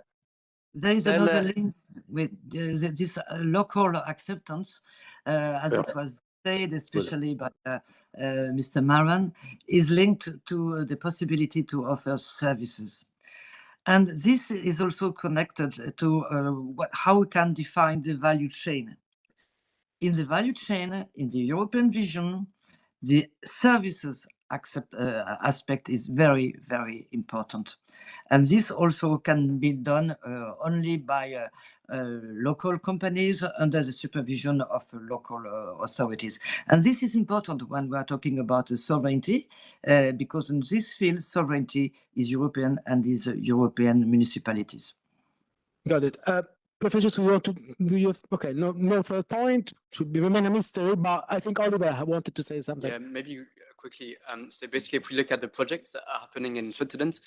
G: There is another link with this local acceptance, as it was said, especially by Mr. Maran, is linked to the possibility to offer services. And this is also connected to how we can define the value chain. In the value chain, in the European vision, the services aspect is very, very important. And this also can be done only by local companies under the supervision of local authorities. And this is important when we are talking about sovereignty, because in this field, sovereignty is European and is European municipalities.
E: Got it. Professor, we want to do your, okay, no third point, should remain a mystery, but I think Oliver wanted to say something.
I: Yeah, maybe quickly. So basically, if we look at the projects that are happening in Switzerland,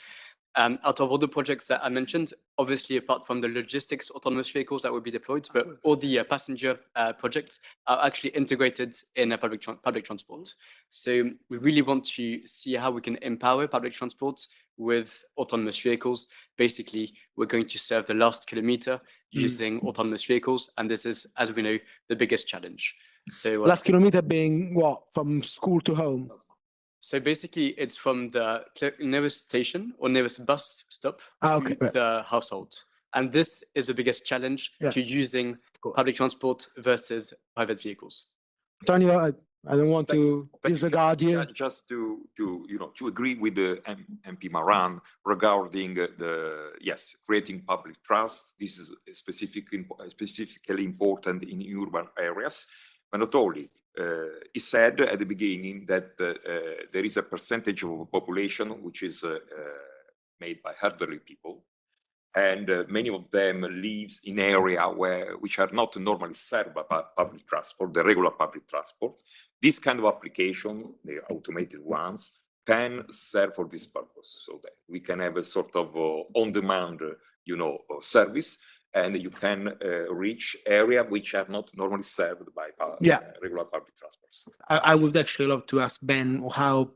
I: Out of all the projects that I mentioned, obviously apart from the logistics autonomous vehicles that will be deployed, but all the passenger projects are actually integrated in public transport. So we really want to see how we can empower public transport with autonomous vehicles. Basically, we're going to serve the last kilometer using autonomous vehicles, and this is, as we know, the biggest challenge. So
E: last kilometer being what, from school to home?
I: So basically, it's from the nearest station or nearest bus stop to the household. And this is the biggest challenge to using public transport versus private vehicles.
E: Antonio, I don't want to disregard you.
H: Just to agree with the MP Maran regarding creating public trust. This is specifically important in urban areas, but not only. He said at the beginning that there is a percentage of the population which is made by elderly people, and many of them live in areas which are not normally served by public transport, the regular public transport. This kind of application, the automated ones, can serve for this purpose, so that we can have a sort of on-demand, service, and you can reach areas which are not normally served by regular public transports.
E: I would actually love to ask Ben how,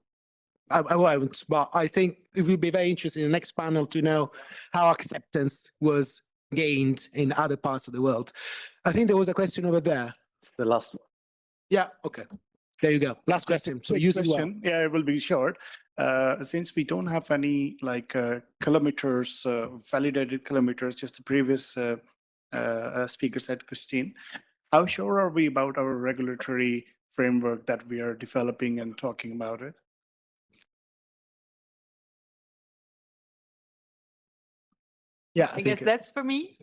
E: but I think it would be very interesting in the next panel to know how acceptance was gained in other parts of the world. I think there was a question over there.
B: It's the last one.
E: Yeah, okay. There you go. Last question. So use it well.
L: Yeah, it will be short. Since we don't have any kilometers, validated kilometers, just the previous speaker said, Christine, how sure are we about our regulatory framework that we are developing and talking about it?
E: Yeah,
F: I guess that's for me.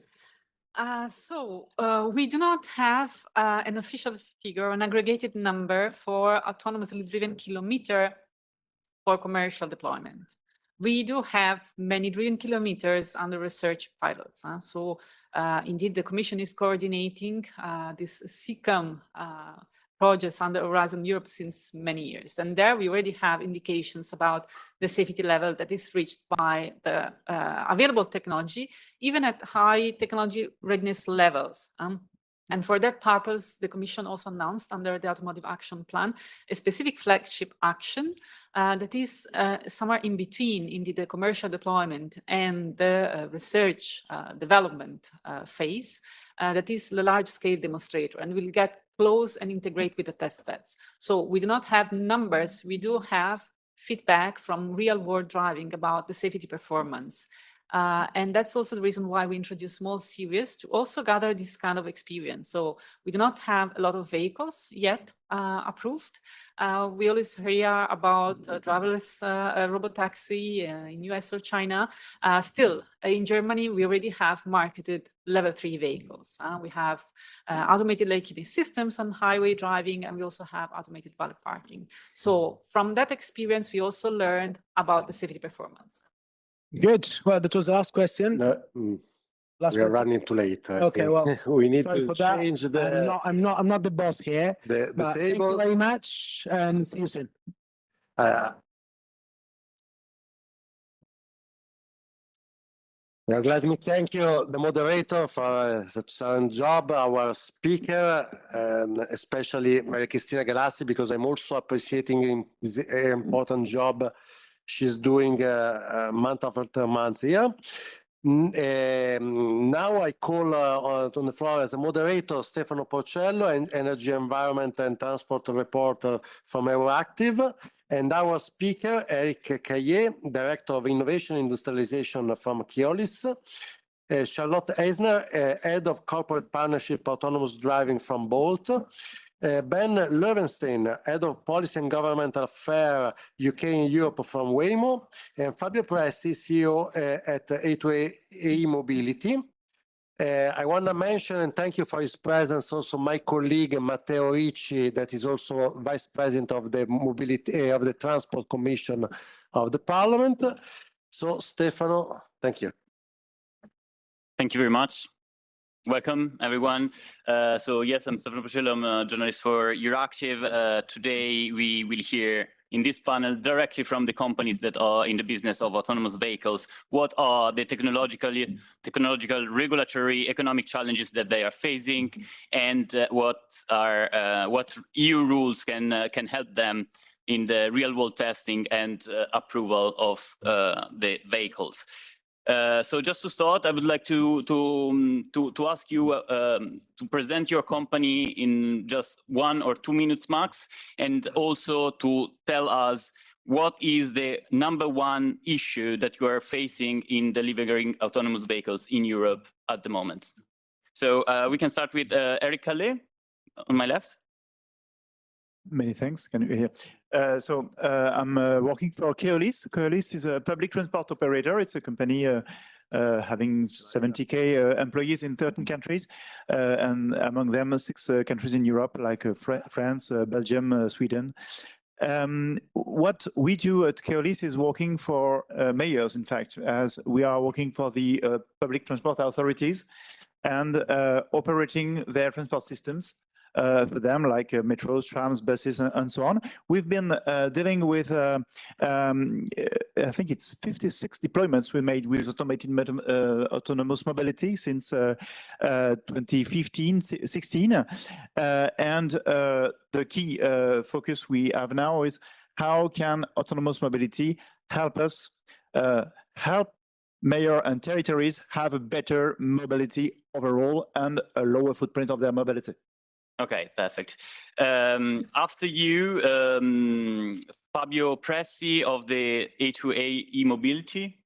F: We do not have an official figure, an aggregated number for autonomously driven kilometer for commercial deployment. We do have many driven kilometers under research pilots. Indeed, the Commission is coordinating this SICAM projects under Horizon Europe since many years. And there we already have indications about the safety level that is reached by the available technology, even at high technology readiness levels. And for that purpose, the Commission also announced under the Automotive Action Plan a specific flagship action that is somewhere in between indeed the commercial deployment and the research development phase. That is the large-scale demonstrator, and will get close and integrate with the test beds. So we do not have numbers. We do have feedback from real-world driving about the safety performance. And that's also the reason why we introduce small series to also gather this kind of experience. So we do not have a lot of vehicles yet approved. We always hear about driverless robotaxi in US or China. Still, in Germany, we already have marketed level 3 vehicles. We have automated lane keeping systems on highway driving, and we also have automated valet parking. So from that experience, we also learned about the safety performance.
E: Good. Well, that was the last question.
B: We are running too late.
E: Okay, well,
B: we need to change
E: the. I'm not the boss here.
B: The table.
E: Thank you very much, and see you soon.
B: Let me thank you, the moderator, for such an job, our speaker, and especially Maria Cristina Galassi, because I'm also appreciating this important job she's doing month after month here. Now I call on the floor as a moderator Stefano Porcello, an energy, environment and transport reporter from Euroactiv, and our speaker Eric Caillet, director of innovation industrialization from Keolis, Charlotte Eisner, head of corporate partnership autonomous driving from Bolt, Ben Löwenstein, head of policy and governmental affairs UK and Europe from Waymo, and Fabio Pressi, CEO at A2A mobility. I want to mention and thank you for his presence also my colleague Matteo Ricci, that is also vice president of the mobility of the Transport Commission of the Parliament. So Stefano, thank you.
M: Thank you very much. Welcome, everyone. So yes, I'm Stefano Porcello. I'm a journalist for Euroactiv. Today we will hear, in this panel directly from the companies that are in the business of autonomous vehicles. What are the technological, regulatory, economic challenges that they are facing, and what EU rules can help them in the real-world testing and approval of the vehicles. So just to start, I would like to ask you to present your company in just 1 or 2 minutes max, and also to tell us what is the #1 issue that you are facing in delivering autonomous vehicles in Europe at the moment. So we can start with Eric Calais on my left.
N: Many thanks. Can you hear? I'm working for Keolis. Keolis is a public transport operator. It's a company having 70,000 employees in 13 countries, and among them 6 countries in Europe, like France, Belgium, Sweden. What we do at Keolis is working for mayors, in fact, as we are working for the public transport authorities and operating their transport systems for them, like metros, trams, buses, and so on. We've been dealing with, I think it's 56 deployments we made with autonomous mobility since 2015-16. And the key focus we have now is how can autonomous mobility help us help mayor and territories have a better mobility overall and a lower footprint of their mobility.
M: Okay, perfect. After you, Fabio Pressi of the A2A e-mobility.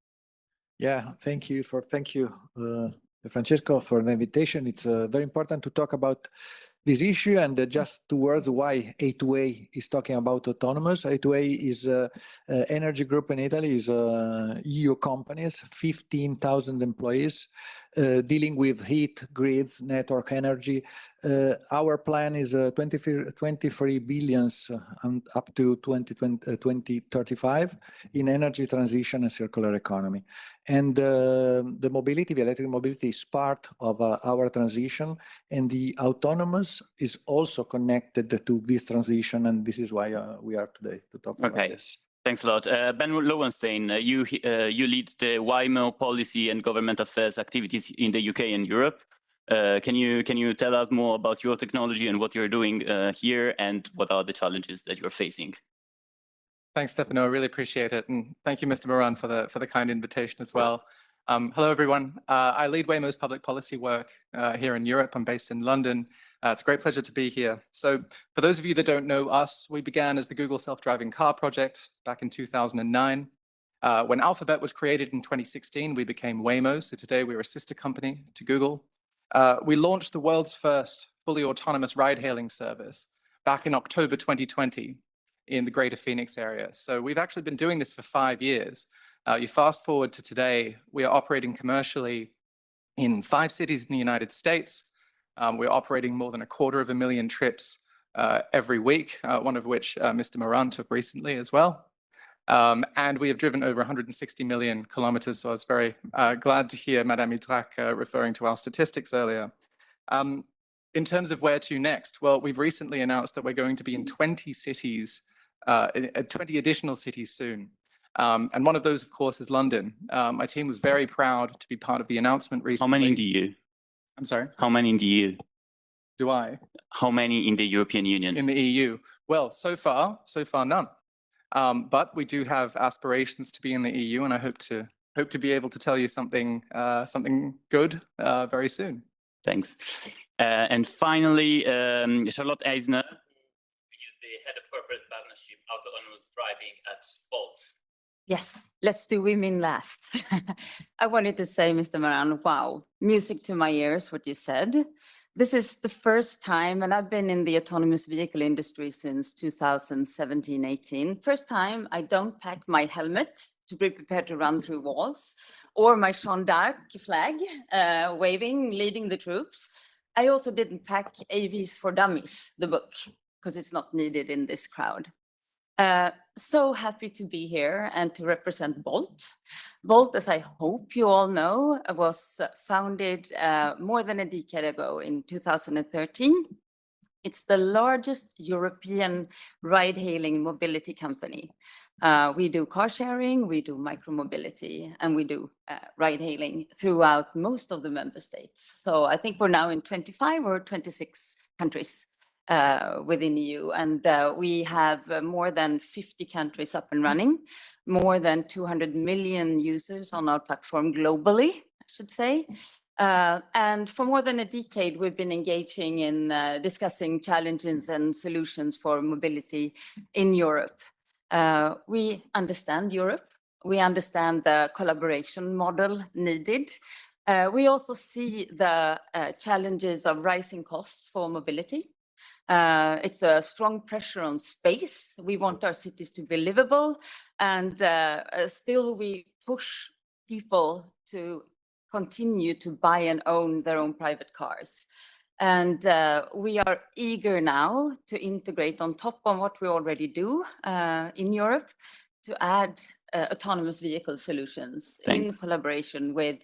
O: Yeah, thank you, Francesco, for the invitation. It's very important to talk about this issue, and just 2 words why A2A is talking about autonomous. A2A is an energy group in Italy, is EU companies, 15,000 employees, dealing with heat, grids, network energy. Our plan is 23 billions up to 2035 in energy transition and circular economy. And the mobility, the electric mobility, is part of our transition, and the autonomous is also connected to this transition, and this is why we are today to talk about this.
M: Thanks a lot. Ben Lowenstein, you lead the Waymo policy and government affairs activities in the UK and Europe. Can you tell us more about your technology and what you're doing here, and what are the challenges that you're facing?
P: Thanks, Stefano. I really appreciate it, and thank you, Mr. Moran, for the kind invitation as well. Hello, everyone. I lead Waymo's public policy work here in Europe. I'm based in London. It's a great pleasure to be here. So for those of you that don't know us, we began as the Google Self-Driving Car project back in 2009. When Alphabet was created in 2016, we became Waymo. So today we're a sister company to Google. We launched the world's first fully autonomous ride-hailing service back in October 2020 in the greater Phoenix area. So we've actually been doing this for 5 years. You fast forward to today, we are operating commercially in 5 cities in the United States. We're operating more than 250,000 trips every week, one of which Mr. Moran took recently as well. And we have driven over 160 million kilometers. So I was very glad to hear Madame Idrac referring to our statistics earlier. In terms of where to next, well, we've recently announced that we're going to be in 20 cities, 20 additional cities soon. And one of those, of course, is London. My team was very proud to be part of the announcement recently.
M: How many in the EU?
P: I'm sorry?
M: How many in the EU?
P: Do I?
M: How many in the European Union?
P: In the EU? Well, so far none. But we do have aspirations to be in the EU, and I hope to be able to tell you something good very soon.
M: Thanks. And finally, Charlotte Eisner is the head of corporate partnership autonomous driving at Bolt.
Q: Yes, let's do women last. I wanted to say, Mr. Moran, wow, music to my ears, what you said. This is the first time, and I've been in the autonomous vehicle industry since 2017-18. First time I don't pack my helmet to be prepared to run through walls, or my Jeanne d'Arc flag, waving, leading the troops. I also didn't pack AVs for Dummies, the book, because it's not needed in this crowd. So happy to be here and to represent Bolt. Bolt, as I hope you all know, was founded more than a decade ago in 2013. It's the largest European ride-hailing mobility company. We do car sharing, we do micromobility, and we do ride-hailing throughout most of the member states. So I think we're now in 25 or 26 countries within EU, and we have more than 50 countries up and running, more than 200 million users on our platform globally, I should say. And for more than a decade, we've been engaging in discussing challenges and solutions for mobility in Europe. We understand Europe. We understand the collaboration model needed. We also see the challenges of rising costs for mobility. It's a strong pressure on space. We want our cities to be livable, and still we push people to continue to buy and own their own private cars. And we are eager now to integrate on top of what we already do in Europe to add autonomous vehicle solutions in collaboration with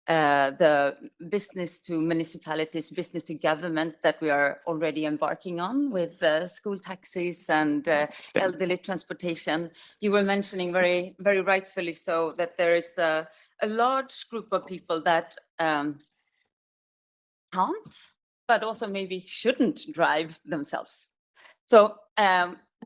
Q: the business to municipalities, business to government that we are already embarking on with school taxis and elderly transportation. You were mentioning very rightfully so that there is a large group of people that can't, but also maybe shouldn't drive themselves. So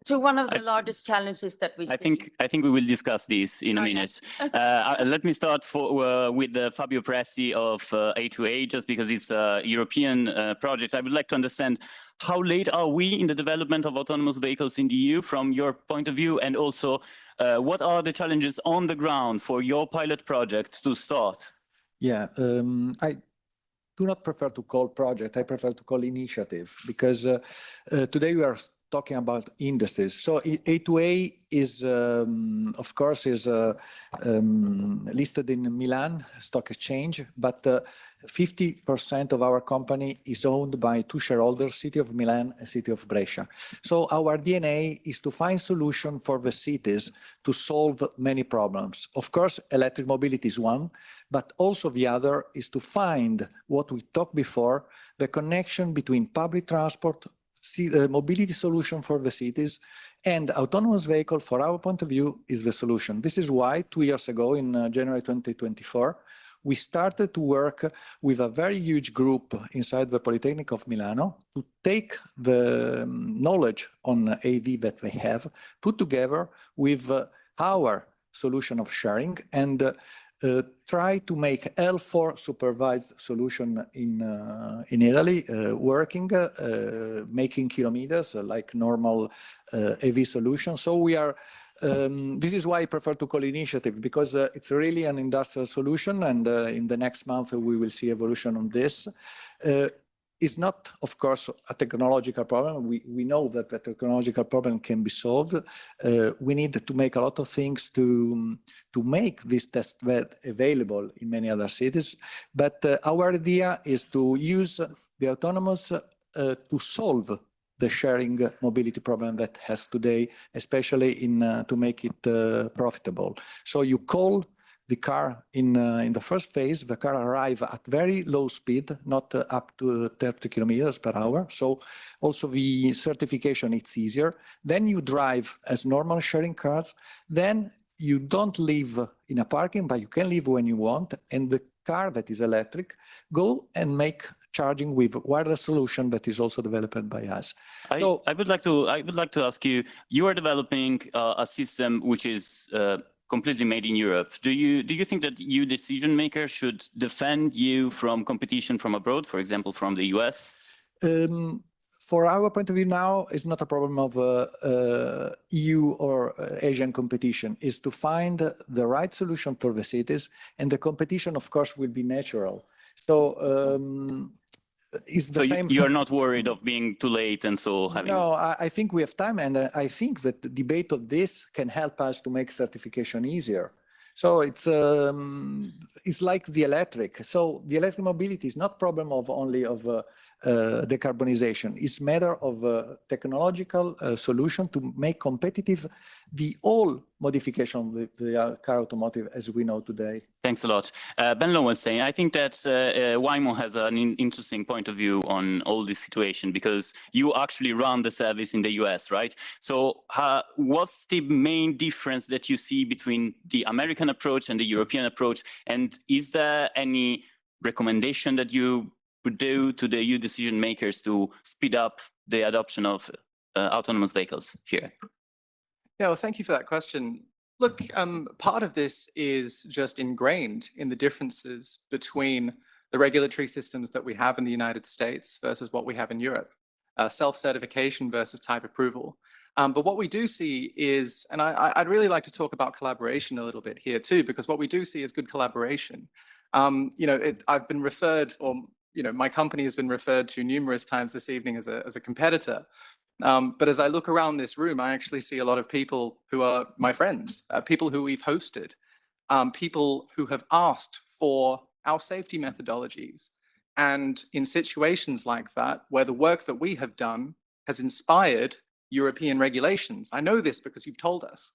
Q: to one of the largest challenges that we
M: I think we will discuss this in a minute. Let me start with Fabio Pressi of A2A, just because it's a European project. I would like to understand how late are we in the development of autonomous vehicles in the EU from your point of view, and also what are the challenges on the ground for your pilot project to start?
O: Yeah, I do not prefer to call project, I prefer to call initiative, because today we are talking about industries. So A2A is, of course, is listed in Milan Stock Exchange, but 50% of our company is owned by two shareholders, City of Milan and City of Brescia. So our DNA is to find solutions for the cities to solve many problems. Of course, electric mobility is one, but also the other is to find what we talked before, the connection between public transport, mobility solution for the cities, and autonomous vehicle, for our point of view, is the solution. This is why 2 years ago, in January 2024, we started to work with a very huge group inside the Polytechnic of Milano to take the knowledge on AV that they have, put together with our solution of sharing, and try to make L4 supervised solution in Italy, working, making kilometers like normal AV solution. So we are, this is why I prefer to call initiative, because it's really an industrial solution, and in the next month we will see evolution on this. It's not, of course, a technological problem. We know that the technological problem can be solved. We need to make a lot of things to make this test bed available in many other cities. But our idea is to use the autonomous to solve the sharing mobility problem that has today, especially to make it profitable. So you call the car in the first phase, the car arrives at very low speed, not up to 30 kilometers per hour. So also the certification, it's easier. Then you drive as normal sharing cars. Then you don't live in a parking, but you can live when you want. And the car that is electric go and make charging with wireless solution that is also developed by us.
M: I would like to ask you, you are developing a system which is completely made in Europe. Do you think that you decision makers should defend you from competition from abroad, for example, from the US?
O: For our point of view now, it's not a problem of EU or Asian competition. It's to find the right solution for the cities, and the competition, of course, will be natural. So it's the same.
M: You're not worried of being too late and so having...
O: No, I think we have time, and I think that the debate of this can help us to make certification easier. So it's like the electric. So the electric mobility is not problem of only of decarbonization. It's matter of a technological solution to make competitive the whole modification of the car automotive as we know today.
M: Thanks a lot. Ben Lowenstein, I think that Waymo has an interesting point of view on all this situation because you actually run the service in the US, right? So what's the main difference that you see between the American approach and the European approach? And is there any recommendation that you would do to the EU decision makers to speed up the adoption of autonomous vehicles here?
P: Yeah, well, thank you for that question. Look, part of this is just ingrained in the differences between the regulatory systems that we have in the United States versus what we have in Europe, self-certification versus type approval. But what we do see is, and I'd really like to talk about collaboration a little bit here too, because what we do see is good collaboration. I've been referred, or my company has been referred to numerous times this evening as a competitor. But as I look around this room, I actually see a lot of people who are my friends, people who we've hosted, people who have asked for our safety methodologies. And in situations like that, where the work that we have done has inspired European regulations, I know this because you've told us.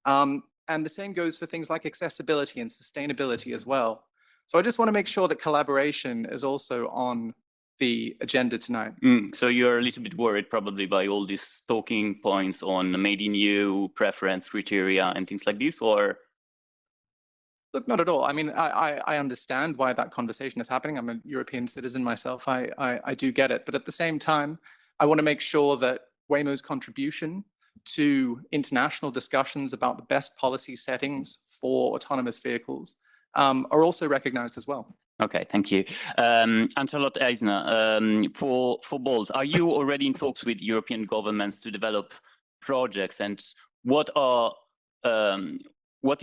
P: And the same goes for things like accessibility and sustainability as well. So I just want to make sure that collaboration is also on the agenda tonight.
M: So you're a little bit worried probably by all these talking points on made in EU, preference criteria and things like this, or?
P: Look, not at all. I mean, I understand why that conversation is happening. I'm a European citizen myself. I do get it. But at the same time, I want to make sure that Waymo's contribution to international discussions about the best policy settings for autonomous vehicles are also recognized as well.
M: Okay, thank you. Anne-Charlotte Eisner, for Bolt, are you already in talks with European governments to develop projects, and what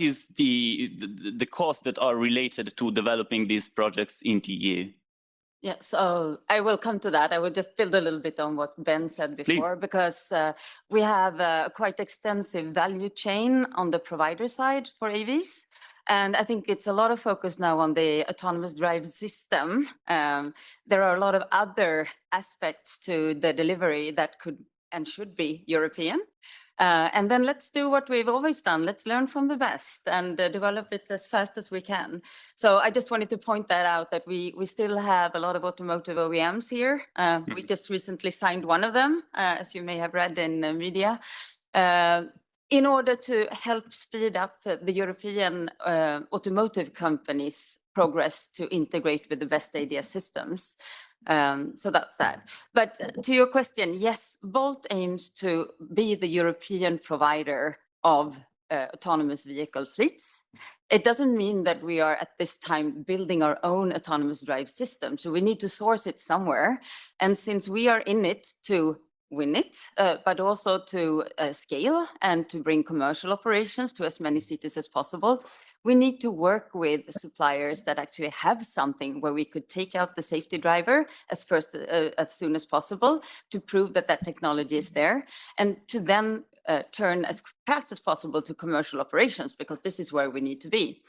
M: is the costs that are related to developing these projects in the EU?
Q: Yeah, so I will come to that. I will just build a little bit on what Ben said before,
M: Please.
Q: Because we have a quite extensive value chain on the provider side for AVs. And I think it's a lot of focus now on the autonomous drive system. There are a lot of other aspects to the delivery that could and should be European. And then let's do what we've always done. Let's learn from the best and develop it as fast as we can. So I just wanted to point that out, that we still have a lot of automotive OEMs here. We just recently signed one of them, as you may have read in the media, in order to help speed up the European automotive companies' progress to integrate with the best ADS systems. So that's that. But to your question, yes, Bolt aims to be the European provider of autonomous vehicle fleets. It doesn't mean that we are at this time building our own autonomous drive system. So we need to source it somewhere. And since we are in it to win it, but also to scale and to bring commercial operations to as many cities as possible, we need to work with suppliers that actually have something where we could take out the safety driver as soon as possible to prove that that technology is there, and to then turn as fast as possible to commercial operations, because this is where we need to be.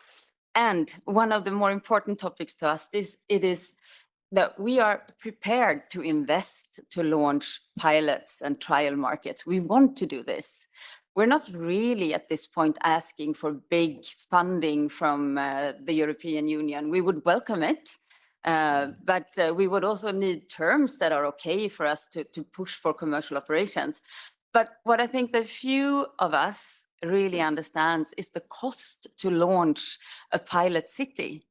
Q: And one of the more important topics to us is that we are prepared to invest to launch pilots and trial markets. We want to do this. We're not really at this point asking for big funding from the European Union. We would welcome it, but we would also need terms that are okay for us to push for commercial operations. But what I think that few of us really understands is the cost to launch a pilot city.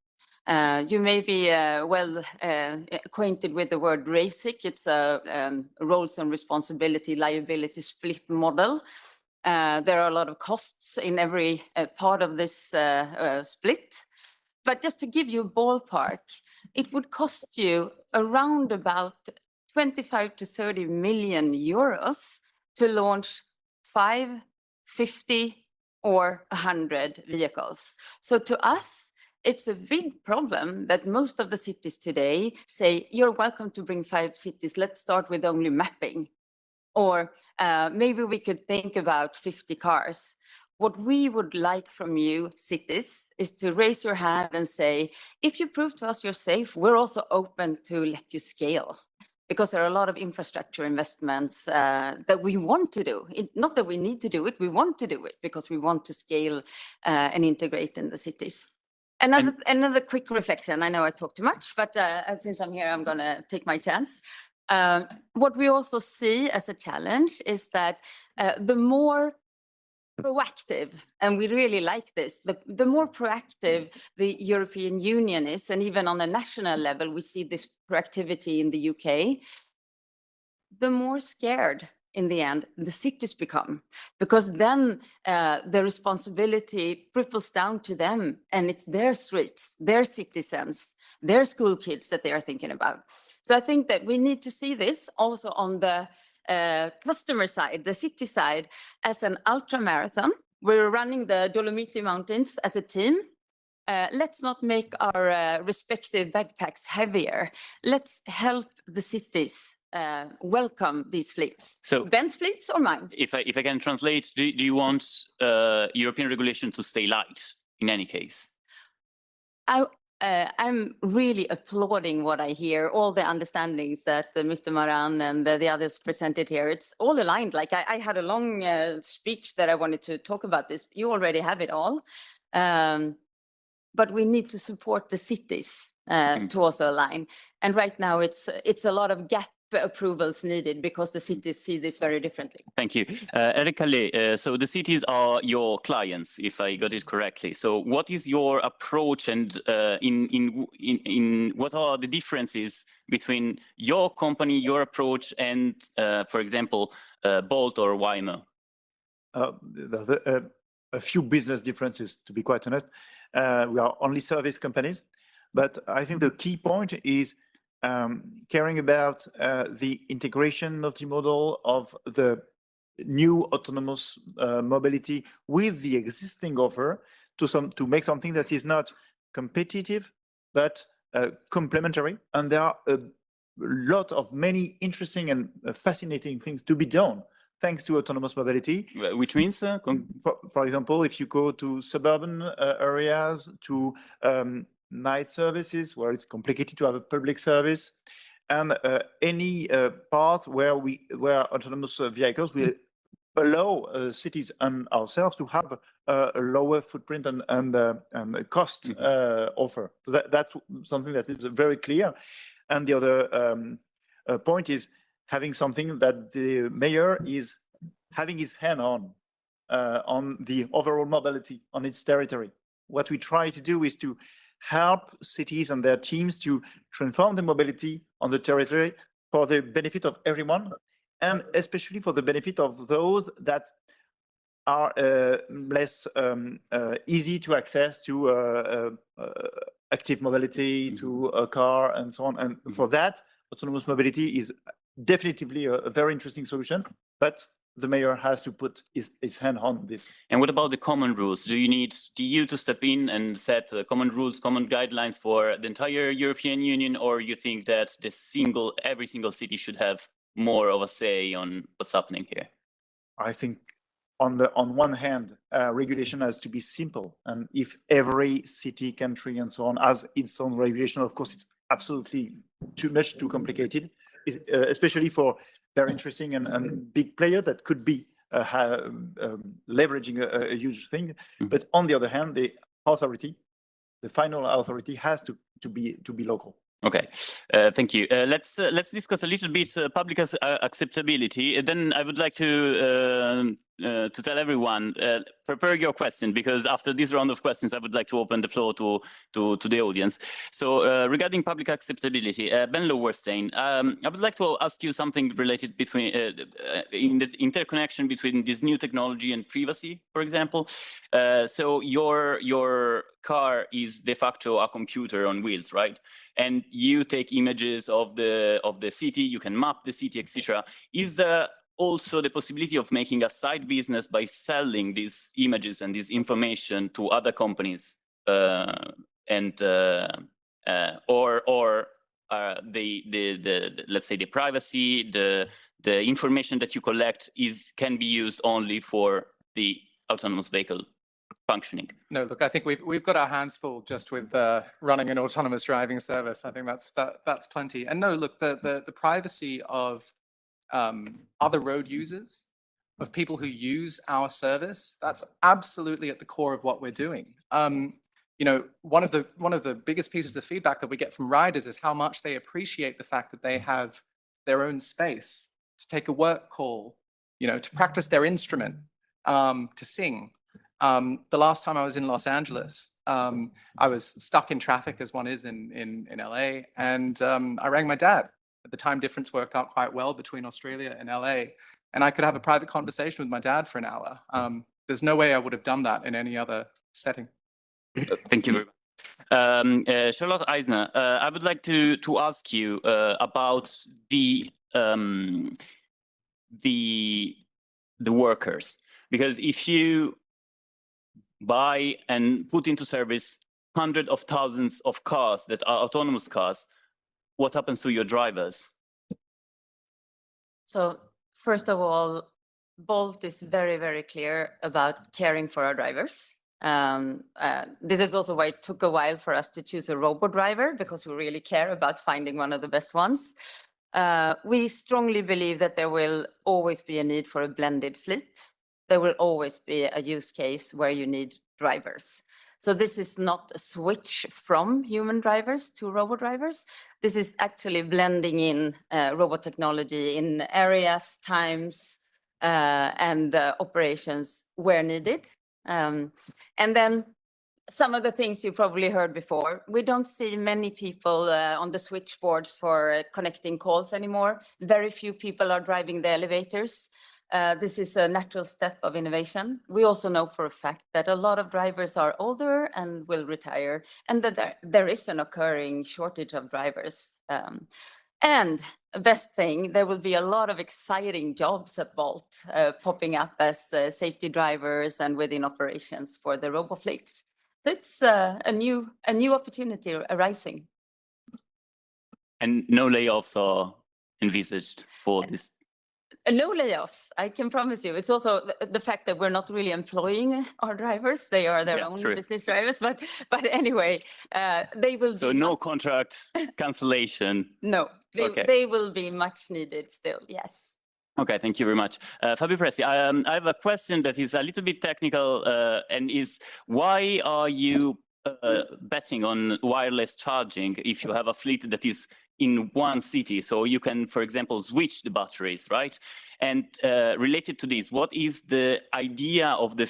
Q: You may be well acquainted with the word RACIC. It's a roles and responsibility liability split model. There are a lot of costs in every part of this split. But just to give you a ballpark, it would cost you around about 25 to 30 million euros to launch 5, 50, or 100 vehicles. So to us, it's a big problem that most of the cities today say, you're welcome to bring 5 cities. Let's start with only mapping. Or maybe we could think about 50 cars. What we would like from you cities is to raise your hand and say, if you prove to us you're safe, we're also open to let you scale. because there are a lot of infrastructure investments that we want to do. Not that we need to do it, we want to do it because we want to scale and integrate in the cities. Another quick reflection. I know I talk too much, but since I'm here, I'm going to take my chance. What we also see as a challenge is that the more proactive, and we really like this, the more proactive the European Union is, and even on a national level, we see this proactivity in the UK, the more scared in the end the cities become, because then the responsibility trickles down to them, and it's their streets, their citizens, their school kids that they are thinking about. So I think that we need to see this also on the customer side, the city side, as an ultra marathon. We're running the Dolomiti Mountains as a team. Let's not make our respective backpacks heavier. Let's help the cities welcome these fleets. So Ben's fleets or mine?
M: If I can translate, do you want European regulation to stay light in any case?
Q: I'm really applauding what I hear, all the understandings that Mr. Maran and the others presented here. It's all aligned. Like I had a long speech that I wanted to talk about this. You already have it all. But we need to support the cities to also align. And right now it's a lot of gap approvals needed because the cities see this very differently.
M: Thank you. Eric Calais, so the cities are your clients, if I got it correctly. So what is your approach, and in what are the differences between your company, your approach, and, for example, Bolt or Waymo?
N: There's a few business differences, to be quite honest. We are only service companies, but I think the key point is caring about the integration multimodal of the new autonomous mobility with the existing offer to make something that is not competitive but complementary. And there are a lot of many interesting and fascinating things to be done thanks to autonomous mobility.
M: Which means,
N: for example, if you go to suburban areas, to night services where it's complicated to have a public service, and any part where autonomous vehicles will allow cities and ourselves to have a lower footprint and cost offer. So that's something that is very clear. And the other point is having something that the mayor is having his hand on the overall mobility on its territory. What we try to do is to help cities and their teams to transform the mobility on the territory for the benefit of everyone, and especially for the benefit of those that are less easy to access to active mobility, to a car, and so on. And for that, autonomous mobility is definitively a very interesting solution, but the mayor has to put his hand on this.
M: And what about the common rules? Do you need the EU to step in and set common rules, common guidelines for the entire European Union, or you think that every single city should have more of a say on what's happening here?
N: I think on one hand, regulation has to be simple, and if every city, country, and so on has its own regulation, of course, it's absolutely too complicated, especially for very interesting and big player that could be leveraging a huge thing. But on the other hand, the final authority has to be local.
M: Okay, thank you. Let's discuss a little bit public acceptability. Then I would like to tell everyone, prepare your question, because after this round of questions, I would like to open the floor to the audience. So regarding public acceptability, Ben Lowerstein, I would like to ask you something related between in the interconnection between this new technology and privacy, for example. So your car is de facto a computer on wheels, right? And you take images of the city, you can map the city, etc. Is there also the possibility of making a side business by selling these images and this information to other companies, or let's say the privacy, the information that you collect can be used only for the autonomous vehicle functioning?
P: No, look, I think we've got our hands full just with running an autonomous driving service. I think that's plenty. And no, look, the privacy of other road users, of people who use our service, that's absolutely at the core of what we're doing. You know, one of the biggest pieces of feedback that we get from riders is how much they appreciate the fact that they have their own space to take a work call, you know, to practice their instrument, to sing. The last time I was in Los Angeles, I was stuck in traffic, as one is in LA, and I rang my dad. At the time difference worked out quite well between Australia and LA, and I could have a private conversation with my dad for an hour. There's no way I would have done that in any other setting.
M: Thank you very much. Charlotte Eisner, I would like to ask you about the workers, because if you buy and put into service hundreds of thousands of cars that are autonomous cars, what happens to your drivers?
Q: So first of all, Bolt is very, very clear about caring for our drivers. This is also why it took a while for us to choose a robot driver, because we really care about finding one of the best ones. We strongly believe that there will always be a need for a blended fleet. There will always be a use case where you need drivers. So this is not a switch from human drivers to robot drivers. This is actually blending in robot technology in areas, times, and operations where needed. And then some of the things you probably heard before, we don't see many people on the switchboards for connecting calls anymore. Very few people are driving the elevators. This is a natural step of innovation. We also know for a fact that a lot of drivers are older and will retire, and that there is an occurring shortage of drivers. And best thing, there will be a lot of exciting jobs at Bolt popping up as safety drivers and within operations for the robo fleets. So it's a new opportunity arising.
M: And no layoffs are envisaged for this?
Q: No layoffs, I can promise you. It's also the fact that we're not really employing our drivers. They are their own business drivers. But anyway, they will. So
M: no contract cancellation?
Q: No, they will be much needed still, yes.
M: Okay, thank you very much. Fabio Presti, I have a question that is a little bit technical and is, why are you betting on wireless charging if you have a fleet that is in one city? So you can, for example, switch the batteries, right? And related to this, what is the idea of the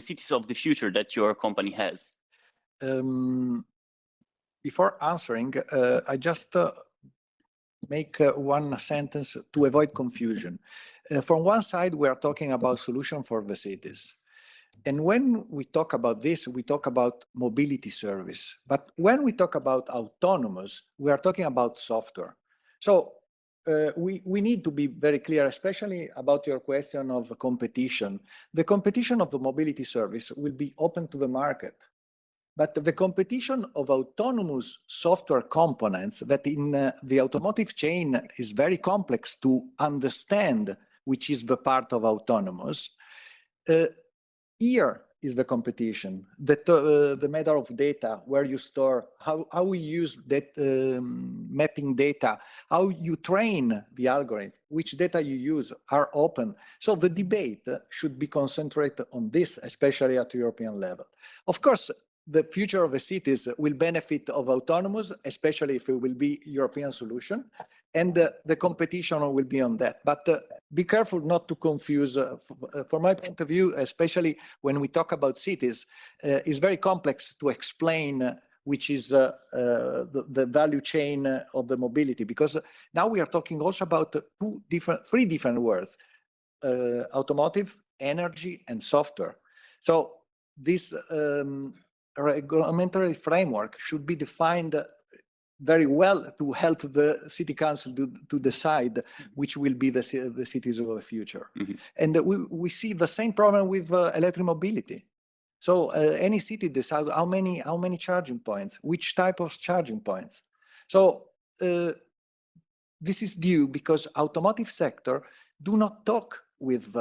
M: cities of the future that your company has?
O: Before answering, I just make one sentence to avoid confusion. From one side, we are talking about solution for the cities. And when we talk about this, we talk about mobility service. But when we talk about autonomous, we are talking about software. So we need to be very clear, especially about your question of competition. The competition of the mobility service will be open to the market. But the competition of autonomous software components that in the automotive chain is very complex to understand, which is the part of autonomous, here is the competition, the matter of data, where you store, how we use that mapping data, how you train the algorithm, which data you use are open. So the debate should be concentrated on this, especially at European level. Of course, the future of the cities will benefit of autonomous, especially if it will be European solution, and the competition will be on that. But be careful not to confuse, from my point of view, especially when we talk about cities, it's very complex to explain which is the value chain of the mobility, because now we are talking also about three different words, automotive, energy, and software. So this regulatory framework should be defined very well to help the city council to decide which will be the cities of the future. Mm-hmm. And we see the same problem with electric mobility. So any city decides how many charging points, which type of charging points. So this is due because automotive sector do not talk with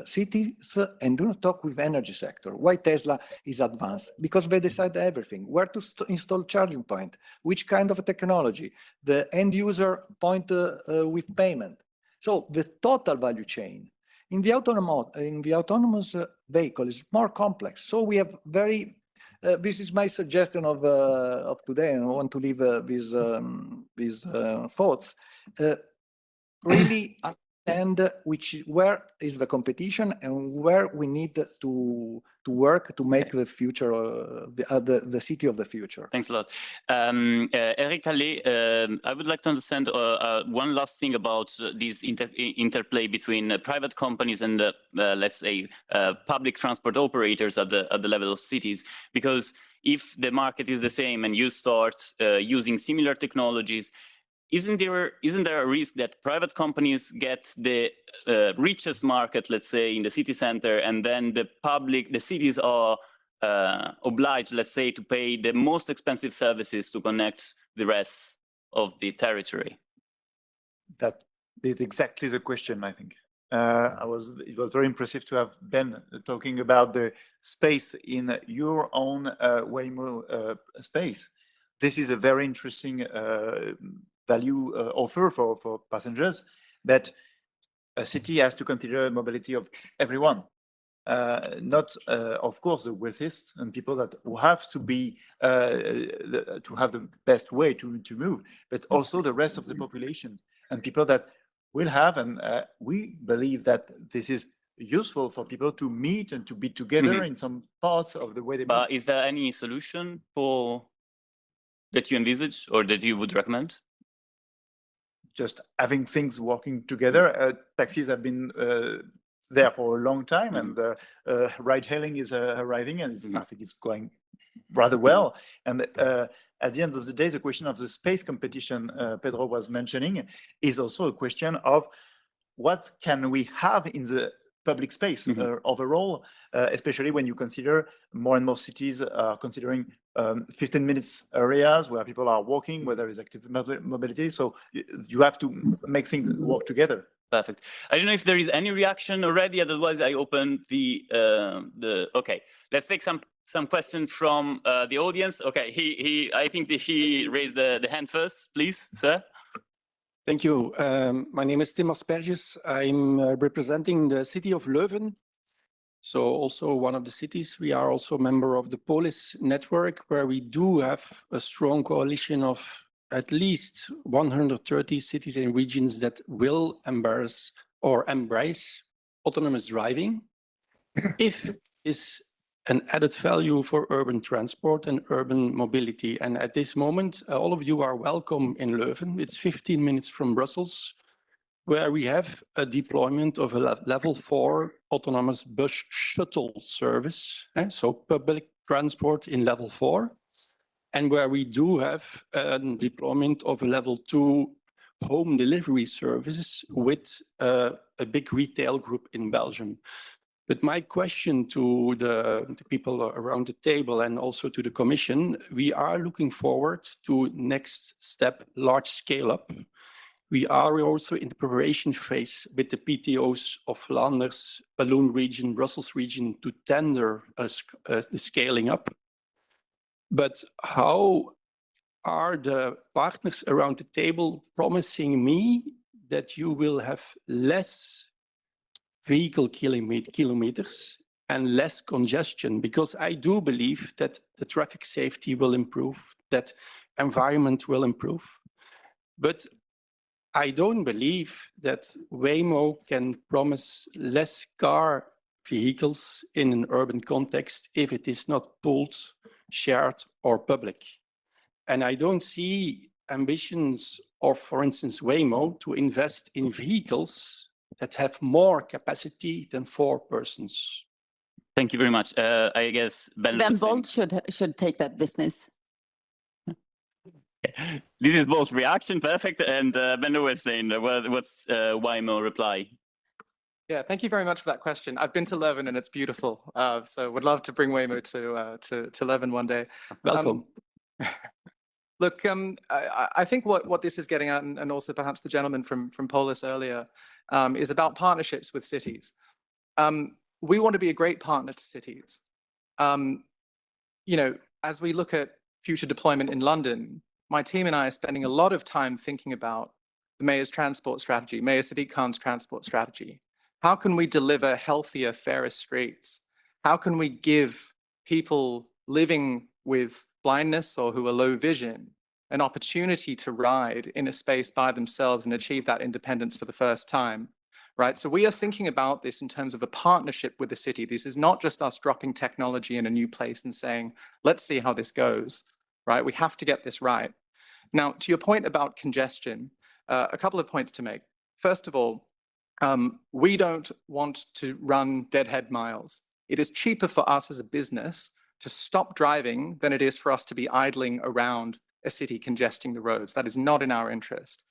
O: cities and do not talk with energy sector. Why Tesla is advanced? Because they decide everything, where to install charging point, which kind of technology, the end user point with payment. So the total value chain. In the autonomous vehicle is more complex. So we have very, this is my suggestion of today, and I want to leave these thoughts. Really understand where is the competition and where we need to work to make the future, the city of the future.
M: Thanks a lot. Eric Allais, I would like to understand one last thing about this interplay between private companies and let's say public transport operators at the level of cities, because if the market is the same and you start using similar technologies, isn't there a risk that private companies get the richest market, let's say, in the city center, and then the cities are obliged, let's say, to pay the most expensive services to connect the rest of the territory?
N: That is exactly the question, I think. It was very impressive to have Ben talking about the space in your own Waymo space. This is a very interesting value offer for passengers, that a city has to consider mobility of everyone, not of course the wealthiest and people that have to be to have the best way to move, but also the rest of the population and people that will have, and we believe that this is useful for people to meet and to be together in some parts of the way they move.
M: But is there any solution that you envisage or that you would recommend?
N: Just having things working together. Taxis have been there for a long time, and ride-hailing is arriving, and I think it's going rather well. And at the end of the day, the question of the space competition Pedro was mentioning is also a question of what can we have in the public space overall, especially when you consider more and more cities are considering 15 minutes areas where people are walking, where there is active mobility. So you have to make things work together.
M: Perfect. I don't know if there is any reaction already. Otherwise, I open the. Okay, let's take some questions from the audience. Okay, I think that he raised the hand first, please, sir.
R: Thank you. My name is Tim Asperges. I'm representing the city of Leuven. So also one of the cities. We are also a member of the Polis network, where we do have a strong coalition of at least 130 cities and regions that will embrace autonomous driving. If is an added value for urban transport and urban mobility. And at this moment, all of you are welcome in Leuven. It's 15 minutes from Brussels, where we have a deployment of a level 4 autonomous bus shuttle service, so public transport in level 4, and where we do have a deployment of a level 2 home delivery services with a big retail group in Belgium. But my question to the people around the table and also to the Commission, we are looking forward to next step, large scale up. We are also in the preparation phase with the PTOs of Flanders, Walloon region, Brussels region to tender the scaling up. But how are the partners around the table promising me that you will have less vehicle kilometers and less congestion? Because I do believe that the traffic safety will improve, that environment will improve. But I don't believe that Waymo can promise less car vehicles in an urban context if it is not pooled, shared, or public. And I don't see ambitions of, for instance, Waymo to invest in vehicles that have more capacity than 4 persons.
M: Thank you very much. I guess Ben
Q: Bolt should take that business.
M: This is both reaction, perfect, and Ben was saying, what's Waymo reply?
P: Yeah, thank you very much for that question. I've been to Leuven and it's beautiful, so would love to bring Waymo to Leuven one day.
R: Welcome.
P: Look, I think what this is getting at, and also perhaps the gentleman from Polis earlier, is about partnerships with cities. We want to be a great partner to cities. As we look at future deployment in London, my team and I are spending a lot of time thinking about the Mayor's transport strategy, Mayor Sadiq Khan's transport strategy. How can we deliver healthier, fairer streets? How can we give people living with blindness or who are low vision an opportunity to ride in a space by themselves and achieve that independence for the first time, right? So we are thinking about this in terms of a partnership with the city. This is not just us dropping technology in a new place and saying, let's see how this goes, right? We have to get this right. Now, to your point about congestion, a couple of points to make. First of all, we don't want to run deadhead miles. It is cheaper for us as a business to stop driving than it is for us to be idling around a city congesting the roads. That is not in our interest.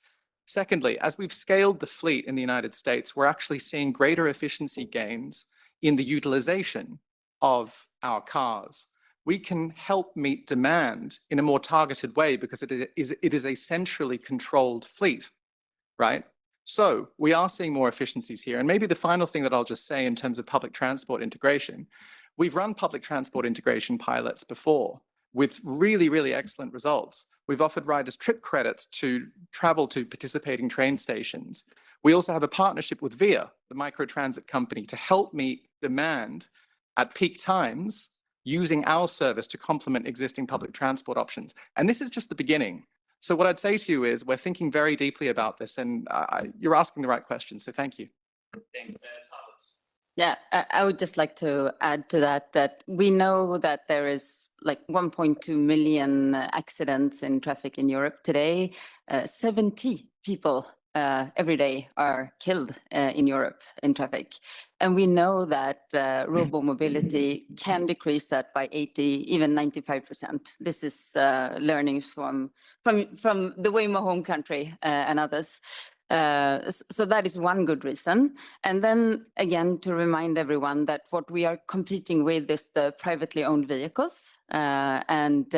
P: Secondly, as we've scaled the fleet in the United States, we're actually seeing greater efficiency gains in the utilization of our cars. We can help meet demand in a more targeted way because it is a centrally controlled fleet, right? So we are seeing more efficiencies here. And maybe the final thing that I'll just say in terms of public transport integration, we've run public transport integration pilots before with really, really excellent results. We've offered riders trip credits to travel to participating train stations. We also have a partnership with VIA, the microtransit company, to help meet demand at peak times using our service to complement existing public transport options. And this is just the beginning. So what I'd say to you is we're thinking very deeply about this, and you're asking the right questions, so thank you.
M: Thanks.
Q: Yeah, I would just like to add to that we know that there is like 1.2 million accidents in traffic in Europe today. 70 people every day are killed in Europe in traffic. And we know that robo-mobility can decrease that by 80, even 95%. This is learnings from the way my home country and others. So that is one good reason. And then again, to remind everyone that what we are competing with is the privately owned vehicles. And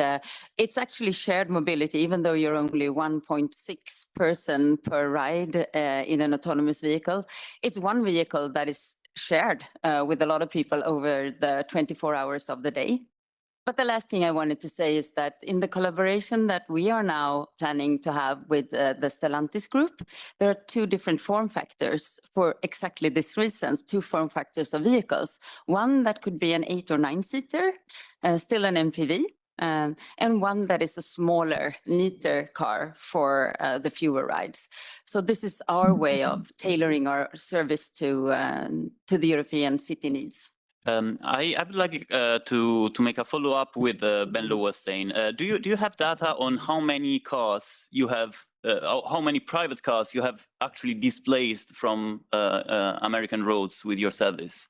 Q: it's actually shared mobility, even though you're only 1.6 person per ride in an autonomous vehicle. It's one vehicle that is shared with a lot of people over the 24 hours of the day. But the last thing I wanted to say is that in the collaboration that we are now planning to have with the Stellantis group, there are two different form factors for exactly these reasons, two form factors of vehicles. One that could be an 8 or 9 seater, still an MPV, and one that is a smaller, neater car for the fewer rides. So this is our way of tailoring our service to the European city needs.
M: I would like to make a follow-up with Ben Lowe was saying. Do you have data on how many cars you have, how many private cars you have actually displaced from American roads with your service?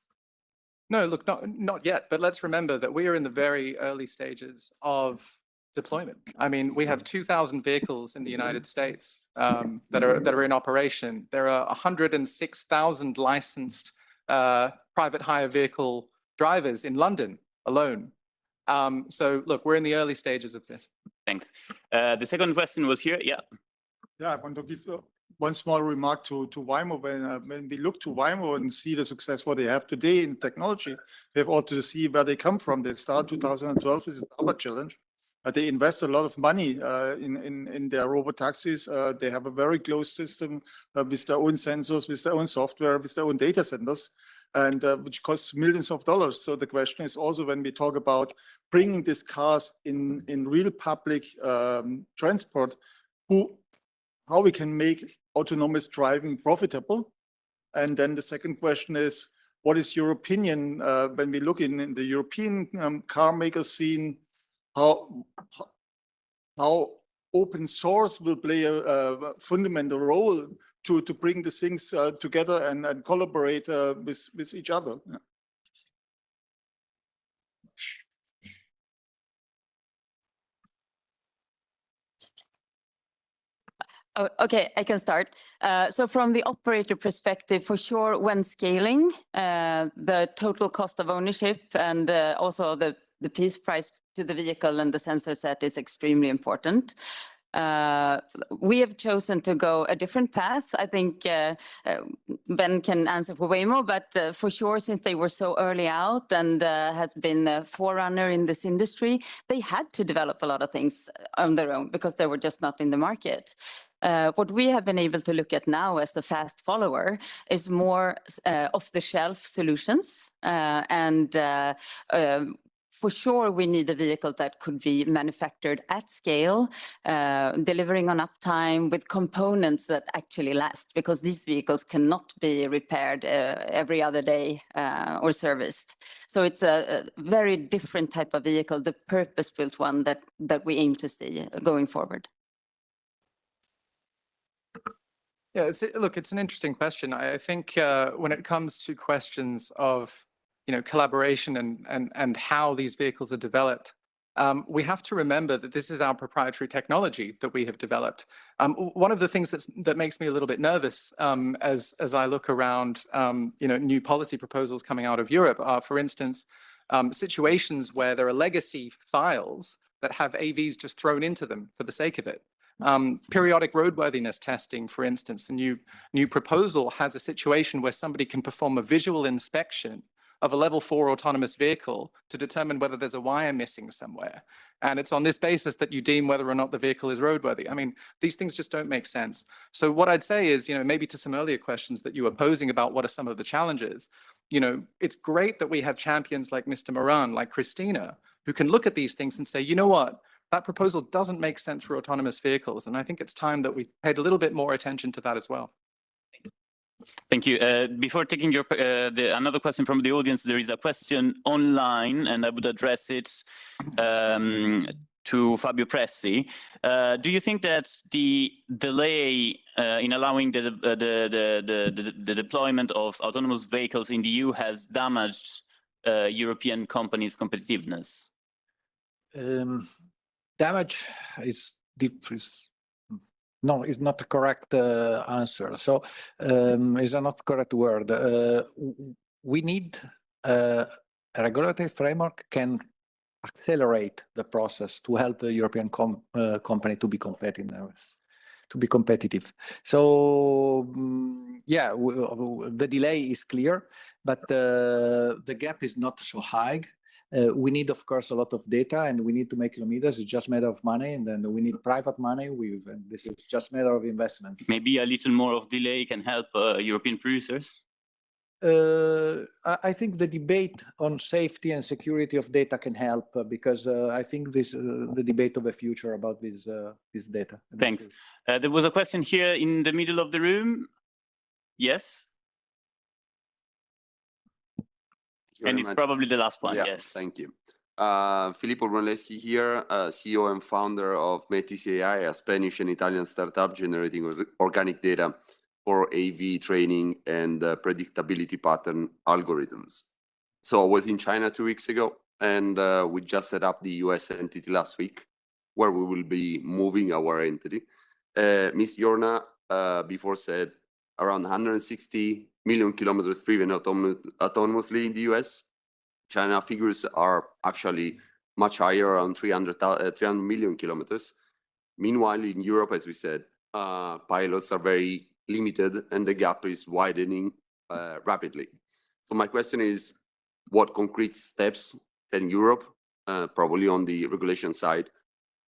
P: No, look, not yet. But let's remember that we are in the very early stages of deployment. I mean, we have 2,000 vehicles in the United States that are in operation. There are 106,000 licensed private hire vehicle drivers in London alone. So look, we're in the early stages of this.
M: Thanks. The second question was here. Yeah.
S: Yeah, I want to give one small remark to Waymo. When we look to Waymo and see the success what they have today in technology, we have also to see where they come from. They start 2012 is our challenge. They invest a lot of money in their robot taxis. They have a very closed system with their own sensors, with their own software, with their own data centers, and which costs millions of dollars. So the question is also when we talk about bringing these cars in real public transport, how we can make autonomous driving profitable. And then the second question is, what is your opinion when we look in the European car maker scene? How open source will play a fundamental role to bring the things together and collaborate with each other. Yeah.
Q: Oh, okay, I can start. So from the operator perspective, for sure, when scaling, the total cost of ownership and also the piece price to the vehicle and the sensor set is extremely important. We have chosen to go a different path. I think Ben can answer for Waymo, but for sure, since they were so early out and has been a forerunner in this industry, they had to develop a lot of things on their own because they were just not in the market. What we have been able to look at now as the fast follower is more off-the-shelf solutions. For sure, we need a vehicle that could be manufactured at scale, delivering on uptime with components that actually last, because these vehicles cannot be repaired every other day or serviced. So it's a very different type of vehicle, the purpose-built one that we aim to see going forward.
P: Yeah, look, it's an interesting question. I think when it comes to questions of collaboration and how these vehicles are developed, we have to remember that this is our proprietary technology that we have developed. One of the things that makes me a little bit nervous as I look around, new policy proposals coming out of Europe are, for instance, situations where there are legacy files that have AVs just thrown into them for the sake of it. Periodic roadworthiness testing, for instance, the new proposal has a situation where somebody can perform a visual inspection of a level 4 autonomous vehicle to determine whether there's a wire missing somewhere. And it's on this basis that you deem whether or not the vehicle is roadworthy. I mean, these things just don't make sense. So what I'd say is, maybe to some earlier questions that you were posing about what are some of the challenges, it's great that we have champions like Mr. Moran, like Christina, who can look at these things and say, you know what, that proposal doesn't make sense for autonomous vehicles. And I think it's time that we paid a little bit more attention to that as well.
M: Thank you. Before taking another question from the audience, there is a question online, and I would address it to Fabio Pressi. Do you think that the delay in allowing the deployment of autonomous vehicles in the EU has damaged European companies' competitiveness?
O: Damage is no, it's not the correct answer. So it's not correct word. We need a regulatory framework can accelerate the process to help the European company to be competitive. So yeah, the delay is clear, but the gap is not so high. We need, of course, a lot of data, and we need to make kilometers. It's just a matter of money, and then we need private money. And this is just a matter of investments.
M: Maybe a little more of delay can help European producers?
O: I think the debate on safety and security of data can help because I think this the debate of the future about this data.
M: Thanks. There was a question here in the middle of the room. Yes? And it's probably the last one,
T: yeah,
M: yes.
T: Thank you. Filippo Brunelleschi here, CEO and founder of Metis AI, a Spanish and Italian startup generating organic data for AV training and predictability pattern algorithms. So I was in China 2 weeks ago, and we just set up the US entity last week, where we will be moving our entity. Ms. Yorna before said around 160 million kilometers driven autonomously in the US. China figures are actually much higher, around 300 million kilometers. Meanwhile, in Europe, as we said, pilots are very limited and the gap is widening rapidly. So my question is, what concrete steps can Europe, probably on the regulation side,